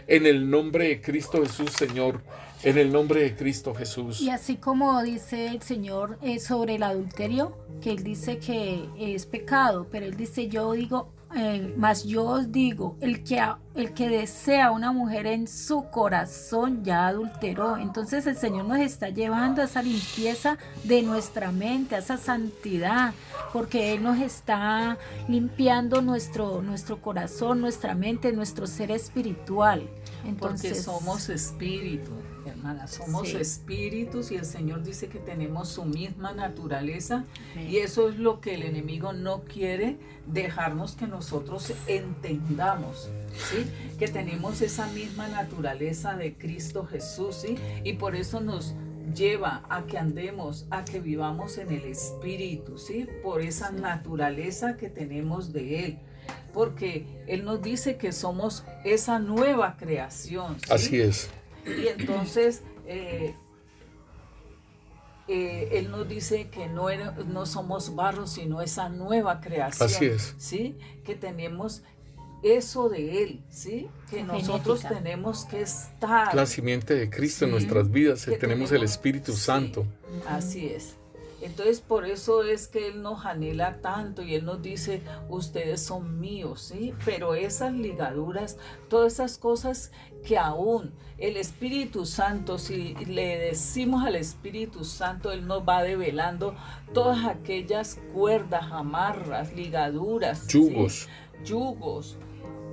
En el nombre de Cristo Jesús, Señor, en el nombre de Cristo Jesús. Y así como dice el Señor sobre el adulterio, que Él dice que es pecado, pero Él dice, yo digo, mas yo os digo, el que desea una mujer en su corazón ya adulteró. Entonces el Señor nos está llevando a esa limpieza de nuestra mente, a esa santidad, porque Él nos está limpiando nuestro corazón, nuestra mente, nuestro ser espiritual. Entonces, porque somos espíritus, hermanas, somos sí. espíritus y el Señor dice que tenemos su misma naturaleza, Sí. y eso es lo que el enemigo no quiere dejarnos que nosotros entendamos, ¿sí? Que tenemos esa misma naturaleza de Cristo Jesús, ¿sí? Y por eso nos lleva a que andemos, a que vivamos en el espíritu, ¿sí? Por esa naturaleza que tenemos de Él. Porque Él nos dice que somos esa nueva creación, ¿sí? Así es. Y entonces Él nos dice que no somos barro, sino esa nueva creación. Así es. ¿Sí? Que tenemos eso de Él, ¿sí? Que nosotros genética. tenemos que estar. La simiente de Cristo en Sí, nuestras vidas, que tenemos el Espíritu sí, Santo. Así es. Entonces por eso es que Él nos anhela tanto y Él nos dice, ustedes son míos, ¿sí? Pero esas ligaduras, todas esas cosas que aún el Espíritu Santo, si le decimos al Espíritu Santo, Él nos va develando todas aquellas cuerdas, amarras, ligaduras, ¿sí? Yugos,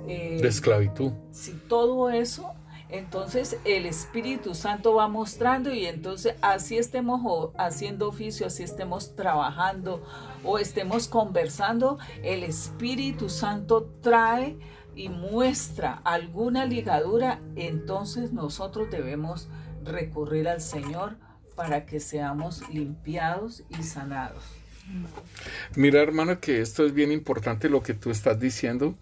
De esclavitud. si todo eso, entonces el Espíritu Santo va mostrando, y entonces así estemos haciendo oficio, así estemos trabajando o estemos conversando, el Espíritu Santo trae y muestra alguna ligadura, entonces nosotros debemos recurrir al Señor para que seamos limpiados y sanados. Mira, hermano, que esto es bien importante lo que tú estás diciendo,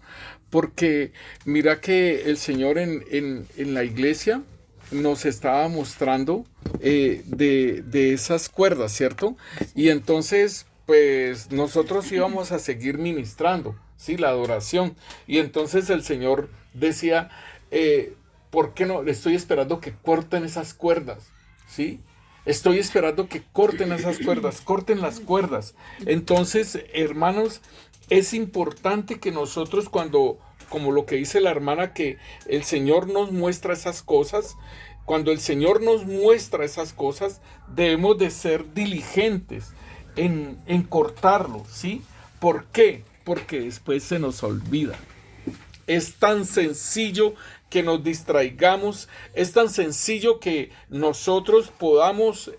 porque mira que el Señor en la iglesia nos estaba mostrando de esas cuerdas, ¿cierto? Y entonces, pues nosotros íbamos a seguir ministrando, ¿sí? La adoración. Y entonces el Señor decía, ¿por qué no? Estoy esperando que corten esas cuerdas, ¿sí? Estoy esperando que corten esas cuerdas, corten las cuerdas. Entonces, hermanos, es importante que nosotros cuando, como lo que dice la hermana, que el Señor nos muestra esas cosas, cuando el Señor nos muestra esas cosas, debemos de ser diligentes en cortarlo, ¿sí? ¿Por qué? Porque después se nos olvida. Es tan sencillo que nos distraigamos, es tan sencillo que nosotros podamos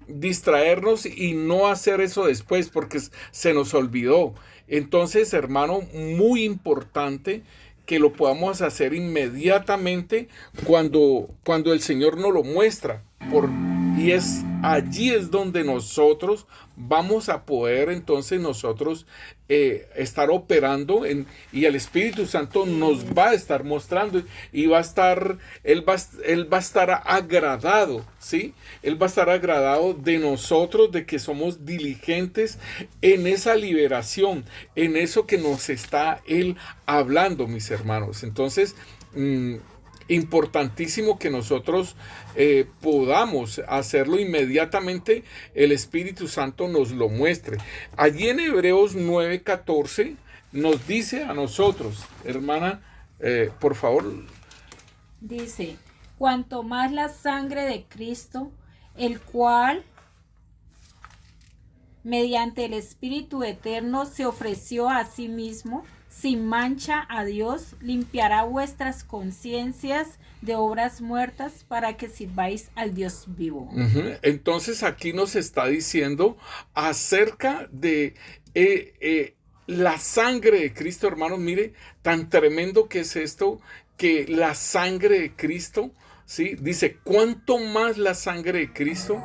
distraernos y no hacer eso después porque se nos olvidó. Entonces, hermano, muy importante que lo podamos hacer inmediatamente cuando el Señor nos lo muestra. Y allí es donde nosotros vamos a poder entonces nosotros estar operando y el Espíritu Santo nos va a estar mostrando y Él va a estar agradado, ¿sí? Él va a estar agradado de nosotros, de que somos diligentes en esa liberación, en eso que nos está Él hablando, mis hermanos. Entonces, importantísimo que nosotros podamos hacerlo inmediatamente, el Espíritu Santo nos lo muestre. Allí en Hebreos 9:14 nos dice a nosotros, hermana, por favor. Dice, cuanto más la sangre de Cristo, el cual mediante el Espíritu Eterno se ofreció a sí mismo sin mancha a Dios, limpiará vuestras conciencias de obras muertas para que sirváis al Dios vivo. Entonces aquí nos está diciendo acerca de la sangre de Cristo, hermanos. Mire, tan tremendo que es esto, que la sangre de Cristo, ¿sí? Dice, ¿cuánto más la sangre de Cristo?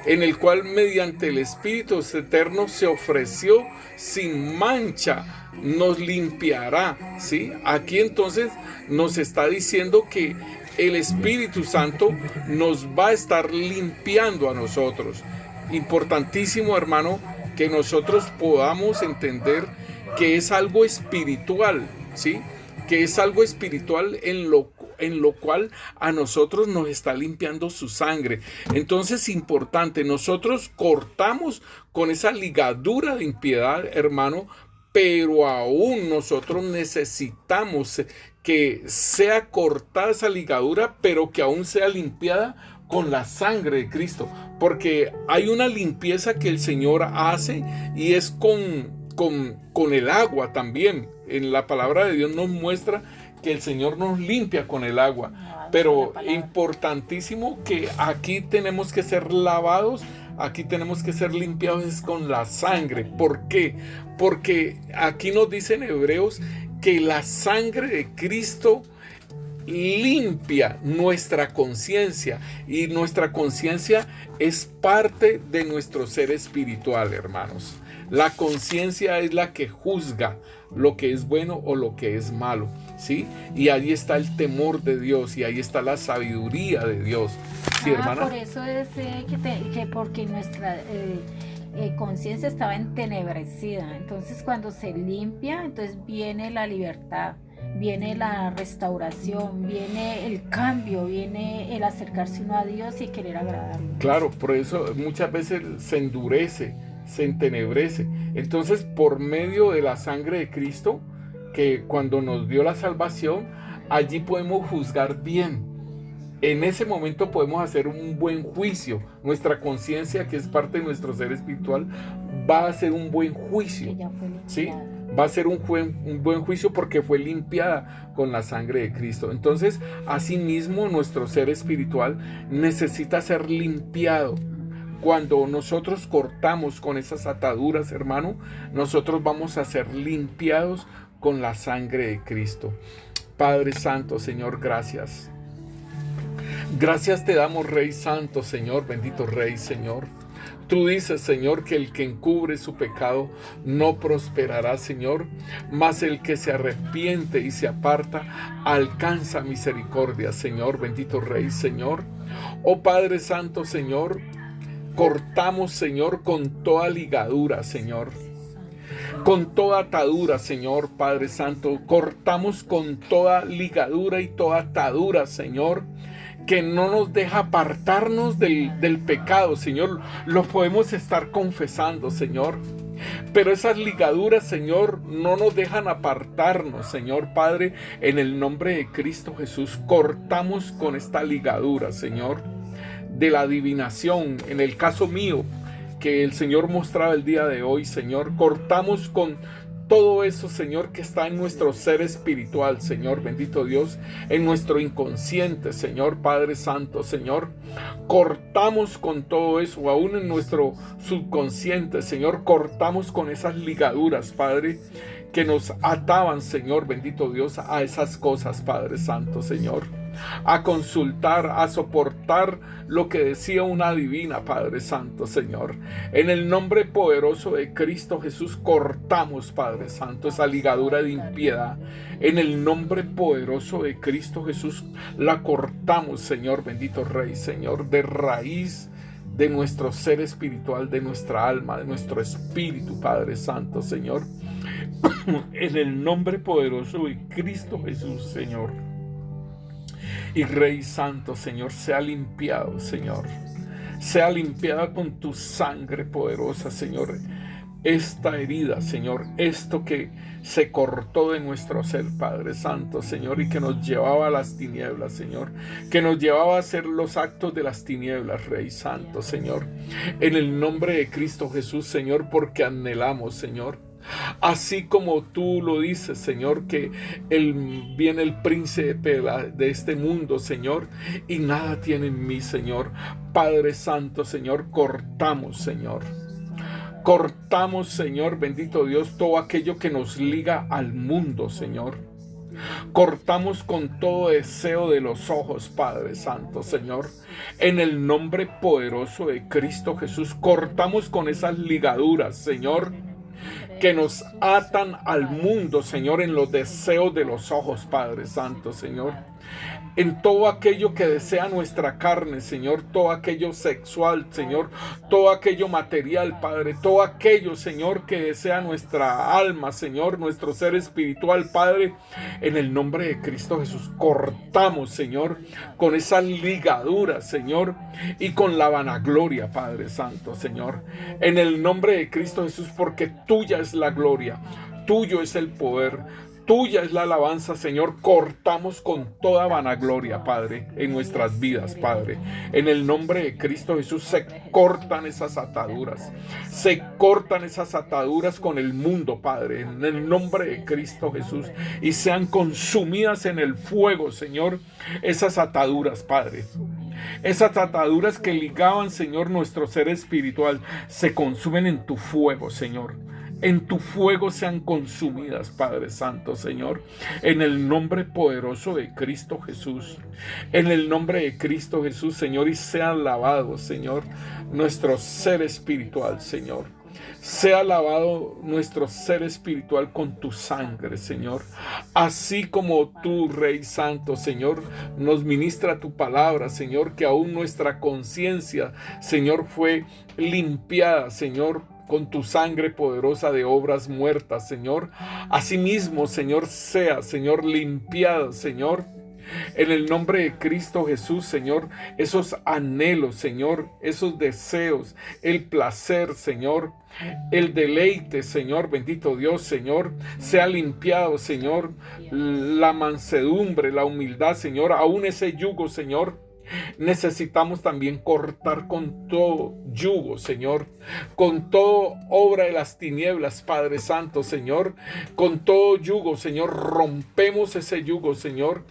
En el cual mediante el Espíritu Eterno se ofreció sin mancha, nos limpiará, ¿sí? Aquí entonces nos está diciendo que el Espíritu Santo nos va a estar limpiando a nosotros. Importantísimo, hermano, que nosotros podamos entender que es algo espiritual, ¿sí? Que es algo espiritual en lo cual a nosotros nos está limpiando su sangre. Entonces, importante, nosotros cortamos con esa ligadura de impiedad, hermano, pero aún nosotros necesitamos que sea cortada esa ligadura, pero que aún sea limpiada con la sangre de Cristo, porque hay una limpieza que el Señor hace y es con el agua también. En la palabra de Dios nos muestra que el Señor nos limpia con el agua, pero importantísimo que aquí tenemos que ser lavados, aquí tenemos que ser limpiados con la sangre. ¿Por qué? Porque aquí nos dice en Hebreos que la sangre de Cristo limpia nuestra conciencia, y nuestra conciencia es parte de nuestro ser espiritual, hermanos. La conciencia es la que juzga lo que es bueno o lo que es malo, ¿sí? Y ahí está el temor de Dios, y ahí está la sabiduría de Dios, ¿sí, hermana? Por eso es que porque nuestra conciencia estaba entenebrecida, entonces cuando se limpia, entonces viene la libertad, viene la restauración, viene el cambio, viene el acercarse uno a Dios y querer agradarlo. Claro, por eso muchas veces se endurece, se entenebrece. Entonces, por medio de la sangre de Cristo, que cuando nos dio la salvación, allí podemos juzgar bien. En ese momento podemos hacer un buen juicio. Nuestra conciencia, que es parte de nuestro ser espiritual, va a hacer un buen juicio, ¿sí? Va a ser un buen juicio porque fue limpiada con la sangre de Cristo. Entonces, asimismo, nuestro ser espiritual necesita ser limpiado. Cuando nosotros cortamos con esas ataduras, hermano, nosotros vamos a ser limpiados con la sangre de Cristo. Padre Santo, Señor, gracias. Gracias te damos, Rey Santo, Señor, bendito Rey, Señor. Tú dices, Señor, que el que encubre su pecado no prosperará, Señor, mas el que se arrepiente y se aparta alcanza misericordia, Señor, bendito Rey, Señor. Oh Padre Santo, Señor, cortamos, Señor, con toda ligadura, Señor, con toda atadura, Señor, Padre Santo, cortamos con toda ligadura y toda atadura, Señor, que no nos deja apartarnos del pecado, Señor. Lo podemos estar confesando, Señor, pero esas ligaduras, Señor, no nos dejan apartarnos, Señor Padre. En el nombre de Cristo Jesús, cortamos con esta ligadura, Señor, de la adivinación, en el caso mío, que el Señor mostraba el día de hoy, Señor. Cortamos con todo eso, Señor, que está en nuestro ser espiritual, Señor, bendito Dios, en nuestro inconsciente, Señor, Padre Santo, Señor. Cortamos con todo eso, aún en nuestro subconsciente, Señor. Cortamos con esas ligaduras, Padre, que nos ataban, Señor, bendito Dios, a esas cosas, Padre Santo, Señor. A consultar, a soportar lo que decía una divina, Padre Santo, Señor. En el nombre poderoso de Cristo Jesús, cortamos, Padre Santo, esa ligadura de impiedad. En el nombre poderoso de Cristo Jesús, la cortamos, Señor, bendito Rey, Señor, de raíz de nuestro ser espiritual, de nuestra alma, de nuestro espíritu, Padre Santo, Señor. En el nombre poderoso de Cristo Jesús, Señor. Y Rey Santo, Señor, sea limpiado, Señor. Sea limpiada con tu sangre poderosa, Señor. Esta herida, Señor, esto que se cortó de nuestro ser, Padre Santo, Señor, y que nos llevaba a las tinieblas, Señor, que nos llevaba a hacer los actos de las tinieblas, Rey Santo, Señor, en el nombre de Cristo Jesús, Señor, porque anhelamos, Señor, así como tú lo dices, Señor, que viene el príncipe de este mundo, Señor, y nada tiene en mí, Señor. Padre Santo, Señor, cortamos, Señor. Cortamos, Señor, bendito Dios, todo aquello que nos liga al mundo, Señor. Cortamos con todo deseo de los ojos, Padre Santo, Señor. En el nombre poderoso de Cristo Jesús, cortamos con esas ligaduras, Señor, que nos atan al mundo, Señor, en los deseos de los ojos, Padre Santo, Señor. En todo aquello que desea nuestra carne, Señor, todo aquello sexual, Señor, todo aquello material, Padre, todo aquello, Señor, que desea nuestra alma, Señor, nuestro ser espiritual, Padre, en el nombre de Cristo Jesús, cortamos, Señor, con esas ligaduras, Señor, y con la vanagloria, Padre Santo, Señor, en el nombre de Cristo Jesús, porque tuya es la gloria. tuyo es el poder, tuya es la alabanza, Señor. Cortamos con toda vanagloria, Padre, en nuestras vidas, Padre. En el nombre de Cristo Jesús se cortan esas ataduras. Se cortan esas ataduras con el mundo, Padre, en el nombre de Cristo Jesús. Y sean consumidas en el fuego, Señor, esas ataduras, Padre. Esas ataduras que ligaban, Señor, nuestro ser espiritual, se consumen en tu fuego, Señor. En tu fuego sean consumidas, Padre Santo, Señor, en el nombre poderoso de Cristo Jesús. En el nombre de Cristo Jesús, Señor, y sea alabado, Señor, nuestro ser espiritual, Señor. Sea alabado nuestro ser espiritual con tu sangre, Señor. Así como tú, Rey Santo, Señor, nos ministra tu palabra, Señor, que aún nuestra conciencia, Señor, fue limpiada, Señor, con tu sangre poderosa de obras muertas, Señor. Asimismo, Señor, sea, Señor, limpiada, Señor, en el nombre de Cristo Jesús, Señor, esos anhelos, Señor, esos deseos, el placer, Señor, el deleite, Señor, bendito Dios, Señor, sea limpiado, Señor, la mansedumbre, la humildad, Señor, aún ese yugo, Señor. Necesitamos también cortar con todo yugo, Señor, con toda obra de las tinieblas, Padre Santo, Señor, con todo yugo, Señor, rompemos ese yugo, Señor.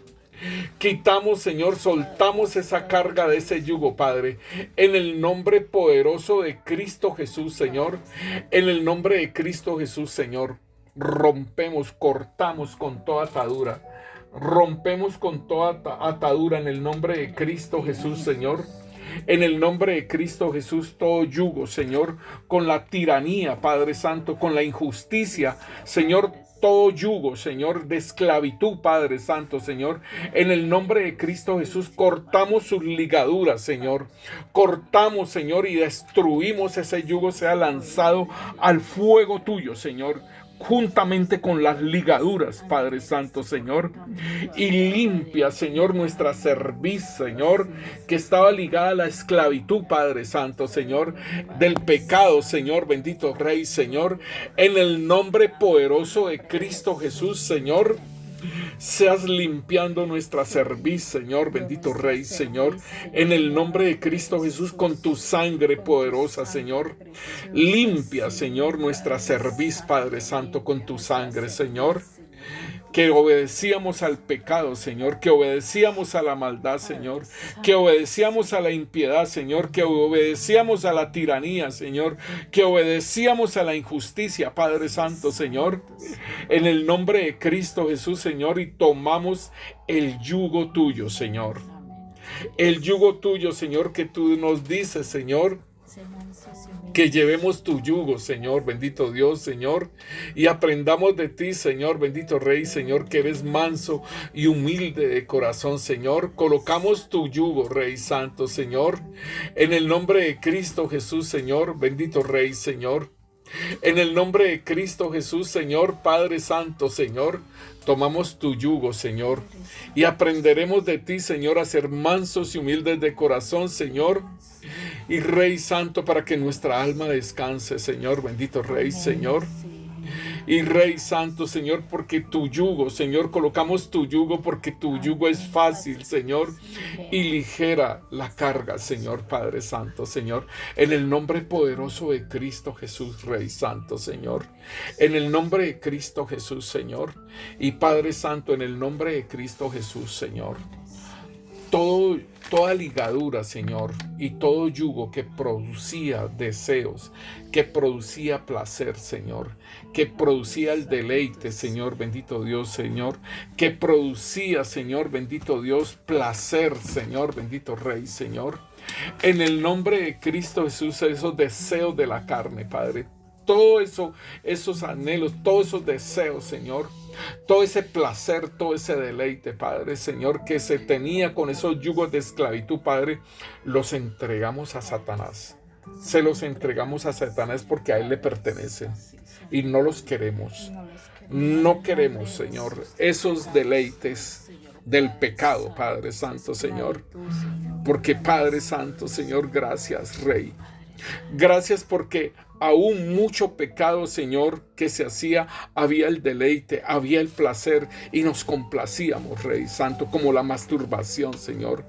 Quitamos, Señor, soltamos esa carga de ese yugo, Padre, en el nombre poderoso de Cristo Jesús, Señor, en el nombre de Cristo Jesús, Señor, rompemos, cortamos con toda atadura. Rompemos con toda atadura en el nombre de Cristo Jesús, Señor. En el nombre de Cristo Jesús, todo yugo, Señor, con la tiranía, Padre Santo, con la injusticia, Señor, todo yugo, Señor, de esclavitud, Padre Santo, Señor. En el nombre de Cristo Jesús, cortamos sus ligaduras, Señor. Cortamos, Señor, y destruimos ese yugo, sea lanzado al fuego tuyo, Señor, juntamente con las ligaduras, Padre Santo, Señor, y limpia, Señor, nuestra cerviz, Señor, que estaba ligada a la esclavitud, Padre Santo, Señor, del pecado, Señor, bendito Rey, Señor, en el nombre poderoso de Cristo Jesús, Señor. Seas limpiando nuestra cerviz, Señor, bendito Rey, Señor, en el nombre de Cristo Jesús, con tu sangre poderosa, Señor. Limpia, Señor, nuestra cerviz, Padre Santo, con tu sangre, Señor. Que obedecíamos al pecado, Señor, que obedecíamos a la maldad, Señor, que obedecíamos a la impiedad, Señor, que obedecíamos a la tiranía, Señor, que obedecíamos a la injusticia, Padre Santo, Señor, en el nombre de Cristo Jesús, Señor, y tomamos el yugo tuyo, Señor. El yugo tuyo, Señor, que tú nos dices, Señor, que llevemos tu yugo, Señor, bendito Dios, Señor, y aprendamos de ti, Señor, bendito Rey, Señor, que eres manso y humilde de corazón, Señor. Colocamos tu yugo, Rey Santo, Señor, en el nombre de Cristo Jesús, Señor, bendito Rey, Señor. En el nombre de Cristo Jesús, Señor, Padre Santo, Señor, tomamos tu yugo, Señor, y aprenderemos de ti, Señor, a ser mansos y humildes de corazón, Señor, y Rey Santo, para que nuestra alma descanse, Señor, bendito Rey, Señor. Y Rey Santo, Señor, porque tu yugo, Señor, colocamos tu yugo porque tu yugo es fácil, Señor, y ligera la carga, Señor, Padre Santo, Señor, en el nombre poderoso de Cristo Jesús, Rey Santo, Señor, en el nombre de Cristo Jesús, Señor, y Padre Santo, en el nombre de Cristo Jesús, Señor. Toda ligadura, Señor, y todo yugo que producía deseos, que producía placer, Señor, que producía el deleite, Señor, bendito Dios, Señor, que producía, Señor, bendito Dios, placer, Señor, bendito Rey, Señor, en el nombre de Cristo Jesús, esos deseos de la carne, Padre, todo eso, esos anhelos, todos esos deseos, Señor, todo ese placer, todo ese deleite, Padre, Señor, que se tenía con esos yugos de esclavitud, Padre, los entregamos a Satanás. Se los entregamos a Satanás porque a él le pertenecen y no los queremos. No queremos, Señor, esos deleites del pecado, Padre Santo, Señor. Porque Padre Santo, Señor, gracias, Rey. Gracias porque aún mucho pecado, Señor, que se hacía, había el deleite, había el placer y nos complacíamos, Rey Santo, como la masturbación, Señor,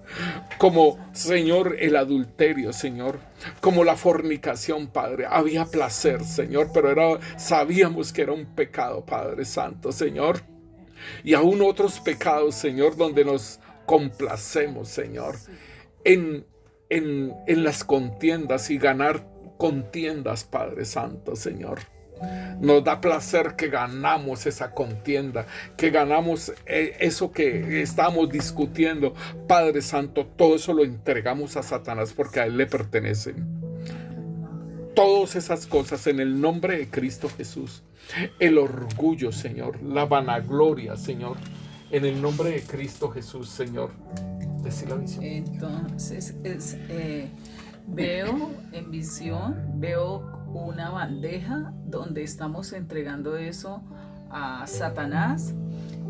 como, Señor, el adulterio, Señor, como la fornicación, Padre. Había placer, Señor, pero sabíamos que era un pecado, Padre Santo, Señor. Y aún otros pecados, Señor, donde nos complacemos, Señor, en las contiendas y ganar contiendas, Padre Santo, Señor. Nos da placer que ganamos esa contienda, que ganamos eso que estamos discutiendo. Padre Santo, todo eso lo entregamos a Satanás porque a él le pertenecen. Todas esas cosas en el nombre de Cristo Jesús. El orgullo, Señor, la vanagloria, Señor, en el nombre de Cristo Jesús, Señor. Decí la visión. Entonces, veo en visión, veo una bandeja donde estamos entregando eso a Satanás,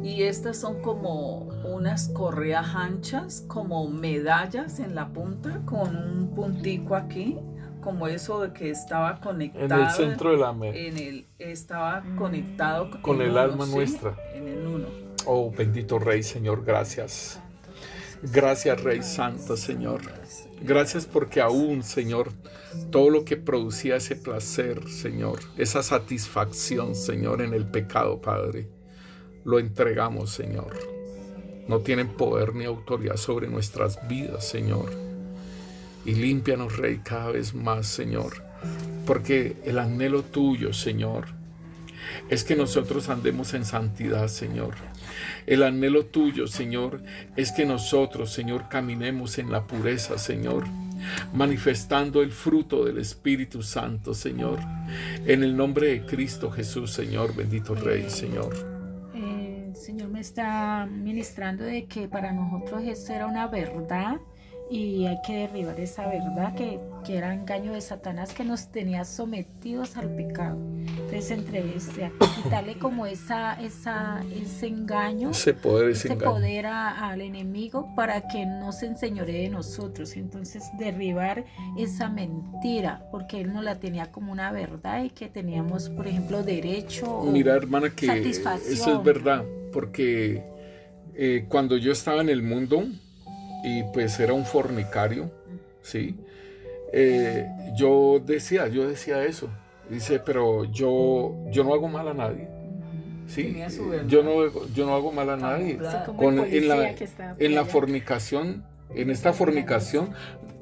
y estas son como unas correas anchas, como medallas en la punta, con un puntico aquí, como eso de que estaba conectado. En el centro de la mesa. Estaba conectado con el alma nuestra. En el uno. Oh, bendito Rey, Señor, gracias. Gracias, Rey Santo, Señor. Gracias porque aún, Señor, todo lo que producía ese placer, Señor, esa satisfacción, Señor, en el pecado, Padre, lo entregamos, Señor. No tienen poder ni autoridad sobre nuestras vidas, Señor. Y límpianos, Rey, cada vez más, Señor, porque el anhelo tuyo, Señor, es que nosotros andemos en santidad, Señor. El anhelo tuyo, Señor, es que nosotros, Señor, caminemos en la pureza, Señor, manifestando el fruto del Espíritu Santo, Señor. En el nombre de Cristo Jesús, Señor, bendito Rey, Señor. El Señor me está ministrando de que para nosotros eso era una verdad. Y hay que derribar esa verdad que era engaño de Satanás, que nos tenía sometidos al pecado. Entonces, quitarle como ese engaño, ese poder al enemigo para que no se enseñoree de nosotros. Entonces, derribar esa mentira, porque él nos la tenía como una verdad y que teníamos, por ejemplo, derecho. Mira, hermana, que eso es verdad, porque cuando yo estaba en el mundo, y pues era un fornicario, ¿sí? Yo decía eso. Dice, pero yo no hago mal a nadie, ¿sí? Yo no hago mal a nadie. En la fornicación, en esta fornicación,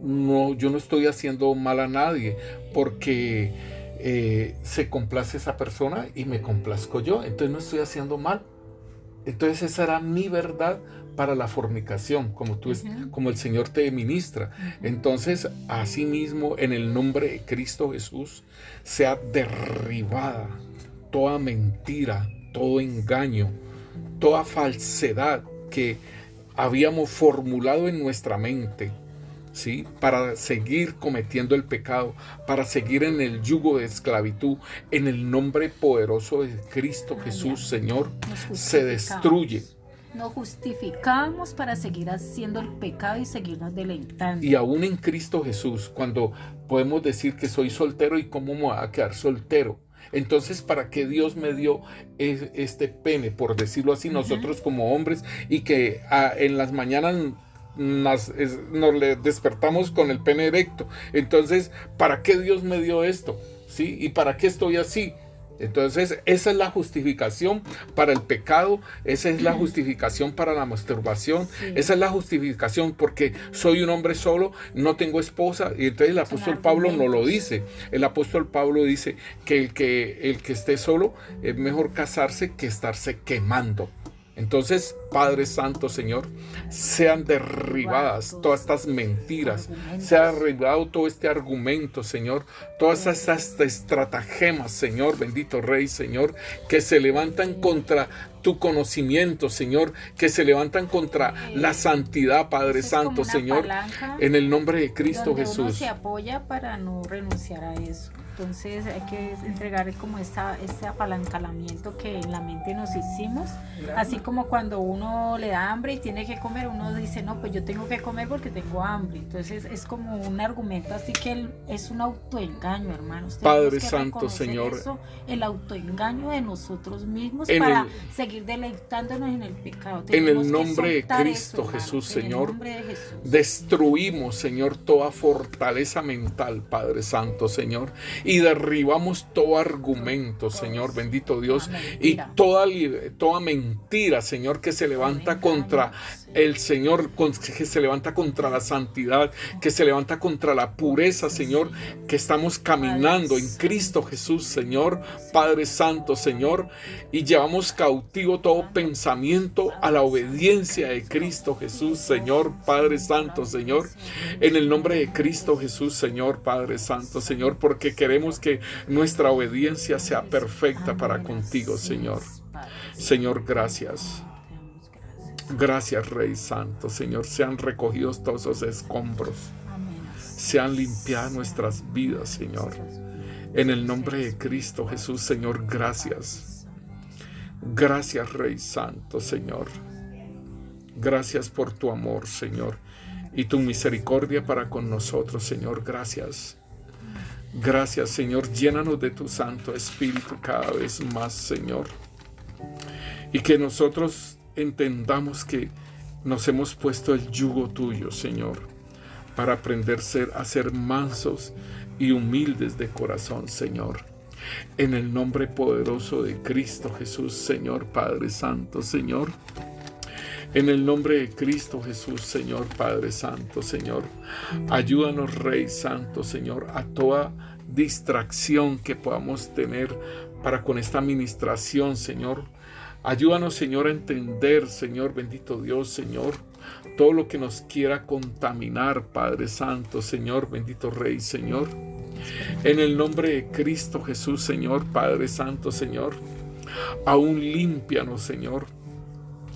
no, yo no estoy haciendo mal a nadie, porque se complace esa persona y me complazco yo, entonces no estoy haciendo mal. Entonces esa era mi verdad para la fornicación, como el Señor te ministra. Entonces, asimismo, en el nombre de Cristo Jesús, sea derribada toda mentira, todo engaño, toda falsedad que habíamos formulado en nuestra mente, ¿sí? Para seguir cometiendo el pecado, para seguir en el yugo de esclavitud. En el nombre poderoso de Cristo Jesús, Señor, se destruye. Nos justificamos para seguir haciendo el pecado y seguirnos deleitando. Y aún en Cristo Jesús, cuando podemos decir que soy soltero, ¿y cómo me voy a quedar soltero? Entonces, ¿para qué Dios me dio este pene, por decirlo así, nosotros como hombres, y que en las mañanas nos despertamos con el pene erecto? Entonces, ¿para qué Dios me dio esto? ¿Sí? ¿Y para qué estoy así? Entonces, esa es la justificación para el pecado, esa es la justificación para la masturbación, esa es la justificación porque soy un hombre solo, no tengo esposa. Y entonces el apóstol Pablo no lo dice. El apóstol Pablo dice que el que esté solo es mejor casarse que estarse quemando. Entonces, Padre Santo, Señor, sean derribadas todas estas mentiras, sea derribado todo este argumento, Señor, todas estas estratagemas, Señor, bendito Rey, Señor, que se levantan contra tu conocimiento, Señor, que se levantan contra la santidad, Padre Eso es como Santo, una Señor, palanca en el nombre de Cristo donde uno Jesús. se apoya para no renunciar a eso. Entonces hay que entregar como ese apalancamiento que en la mente nos hicimos. Así como cuando uno le da hambre y tiene que comer, uno dice, no, pues yo tengo que comer porque tengo hambre. Entonces es como un argumento, así que es un autoengaño, hermanos. Padre Santo, Señor, eso, el autoengaño de nosotros mismos en para seguir deleitándonos en el pecado. En el Tenemos que nombre de soltar Cristo eso, Jesús, hermanos, en el Señor, nombre de Jesús. destruimos, Señor, toda fortaleza mental, Padre Santo, Señor, y derribamos todo argumento, Señor, bendito Dios, y toda mentira, Señor, que se levanta contra el Señor, que se levanta contra la santidad, que se levanta contra la pureza, Señor, que estamos caminando en Cristo Jesús, Señor, Padre Santo, Señor, y llevamos cautivo todo pensamiento a la obediencia de Cristo Jesús, Señor, Padre Santo, Señor, en el nombre de Cristo Jesús, Señor, Padre Santo, Señor, porque queremos que nuestra obediencia sea perfecta para contigo, Señor. Señor, gracias. Gracias, Rey Santo, Señor, sean recogidos todos esos escombros, sean limpiadas nuestras vidas, Señor, en el nombre de Cristo Jesús, Señor, gracias. Gracias, Rey Santo, Señor, gracias por tu amor, Señor, y tu misericordia para con nosotros, Señor, gracias. Gracias, Señor, llénanos de tu Santo Espíritu cada vez más, Señor, y que nosotros entendamos que nos hemos puesto el yugo tuyo, Señor, para aprender a ser mansos y humildes de corazón, Señor. En el nombre poderoso de Cristo Jesús, Señor, Padre Santo, Señor. En el nombre de Cristo Jesús, Señor, Padre Santo, Señor. Ayúdanos, Rey Santo, Señor, a toda distracción que podamos tener para con esta administración, Señor. Ayúdanos, Señor, a entender, Señor, bendito Dios, Señor, todo lo que nos quiera contaminar, Padre Santo, Señor, bendito Rey, Señor. En el nombre de Cristo Jesús, Señor, Padre Santo, Señor, aún límpianos, Señor,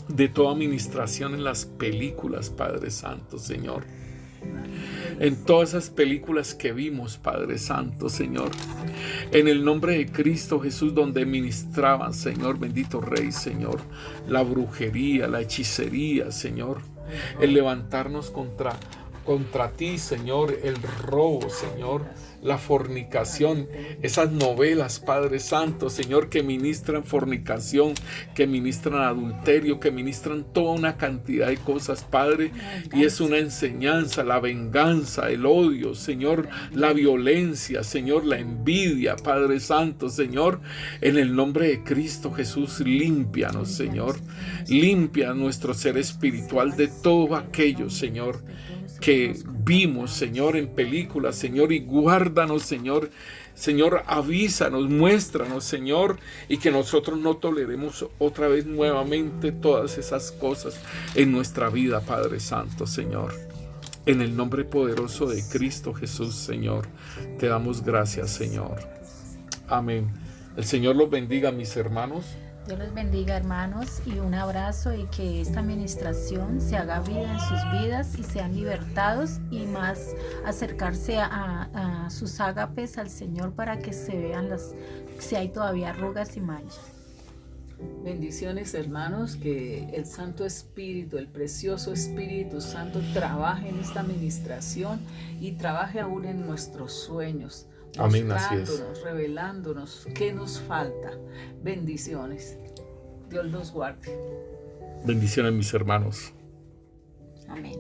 de toda administración en las películas, Padre Santo, Señor. En todas esas películas que vimos, Padre Santo, Señor, en el nombre de Cristo Jesús, donde ministraban, Señor, bendito Rey, Señor, la brujería, la hechicería, Señor, el levantarnos contra ti, Señor, el robo, Señor, la fornicación, esas novelas, Padre Santo, Señor, que ministran fornicación, que ministran adulterio, que ministran toda una cantidad de cosas, Padre, y es una enseñanza, la venganza, el odio, Señor, la violencia, Señor, la envidia, Padre Santo, Señor, en el nombre de Cristo Jesús, límpianos, Señor, limpia nuestro ser espiritual de todo aquello, Señor, que vimos, Señor, en películas, Señor, y guárdanos, Señor. Señor, avísanos, muéstranos, Señor, y que nosotros no toleremos otra vez nuevamente todas esas cosas en nuestra vida, Padre Santo, Señor. En el nombre poderoso de Cristo Jesús, Señor, te damos gracias, Señor. Amén. El Señor los bendiga, mis hermanos. Dios los bendiga, hermanos, y un abrazo, y que esta administración se haga vida en sus vidas y sean libertados, y más acercarse a sus ágapes al Señor para que se vean si hay todavía arrugas y manchas. Bendiciones, hermanos, que el Santo Espíritu, el precioso Espíritu Santo trabaje en esta administración y trabaje aún en nuestros sueños. Amén, así es. Revelándonos qué nos falta. Bendiciones. Dios los guarde. Bendiciones, mis hermanos. Amén.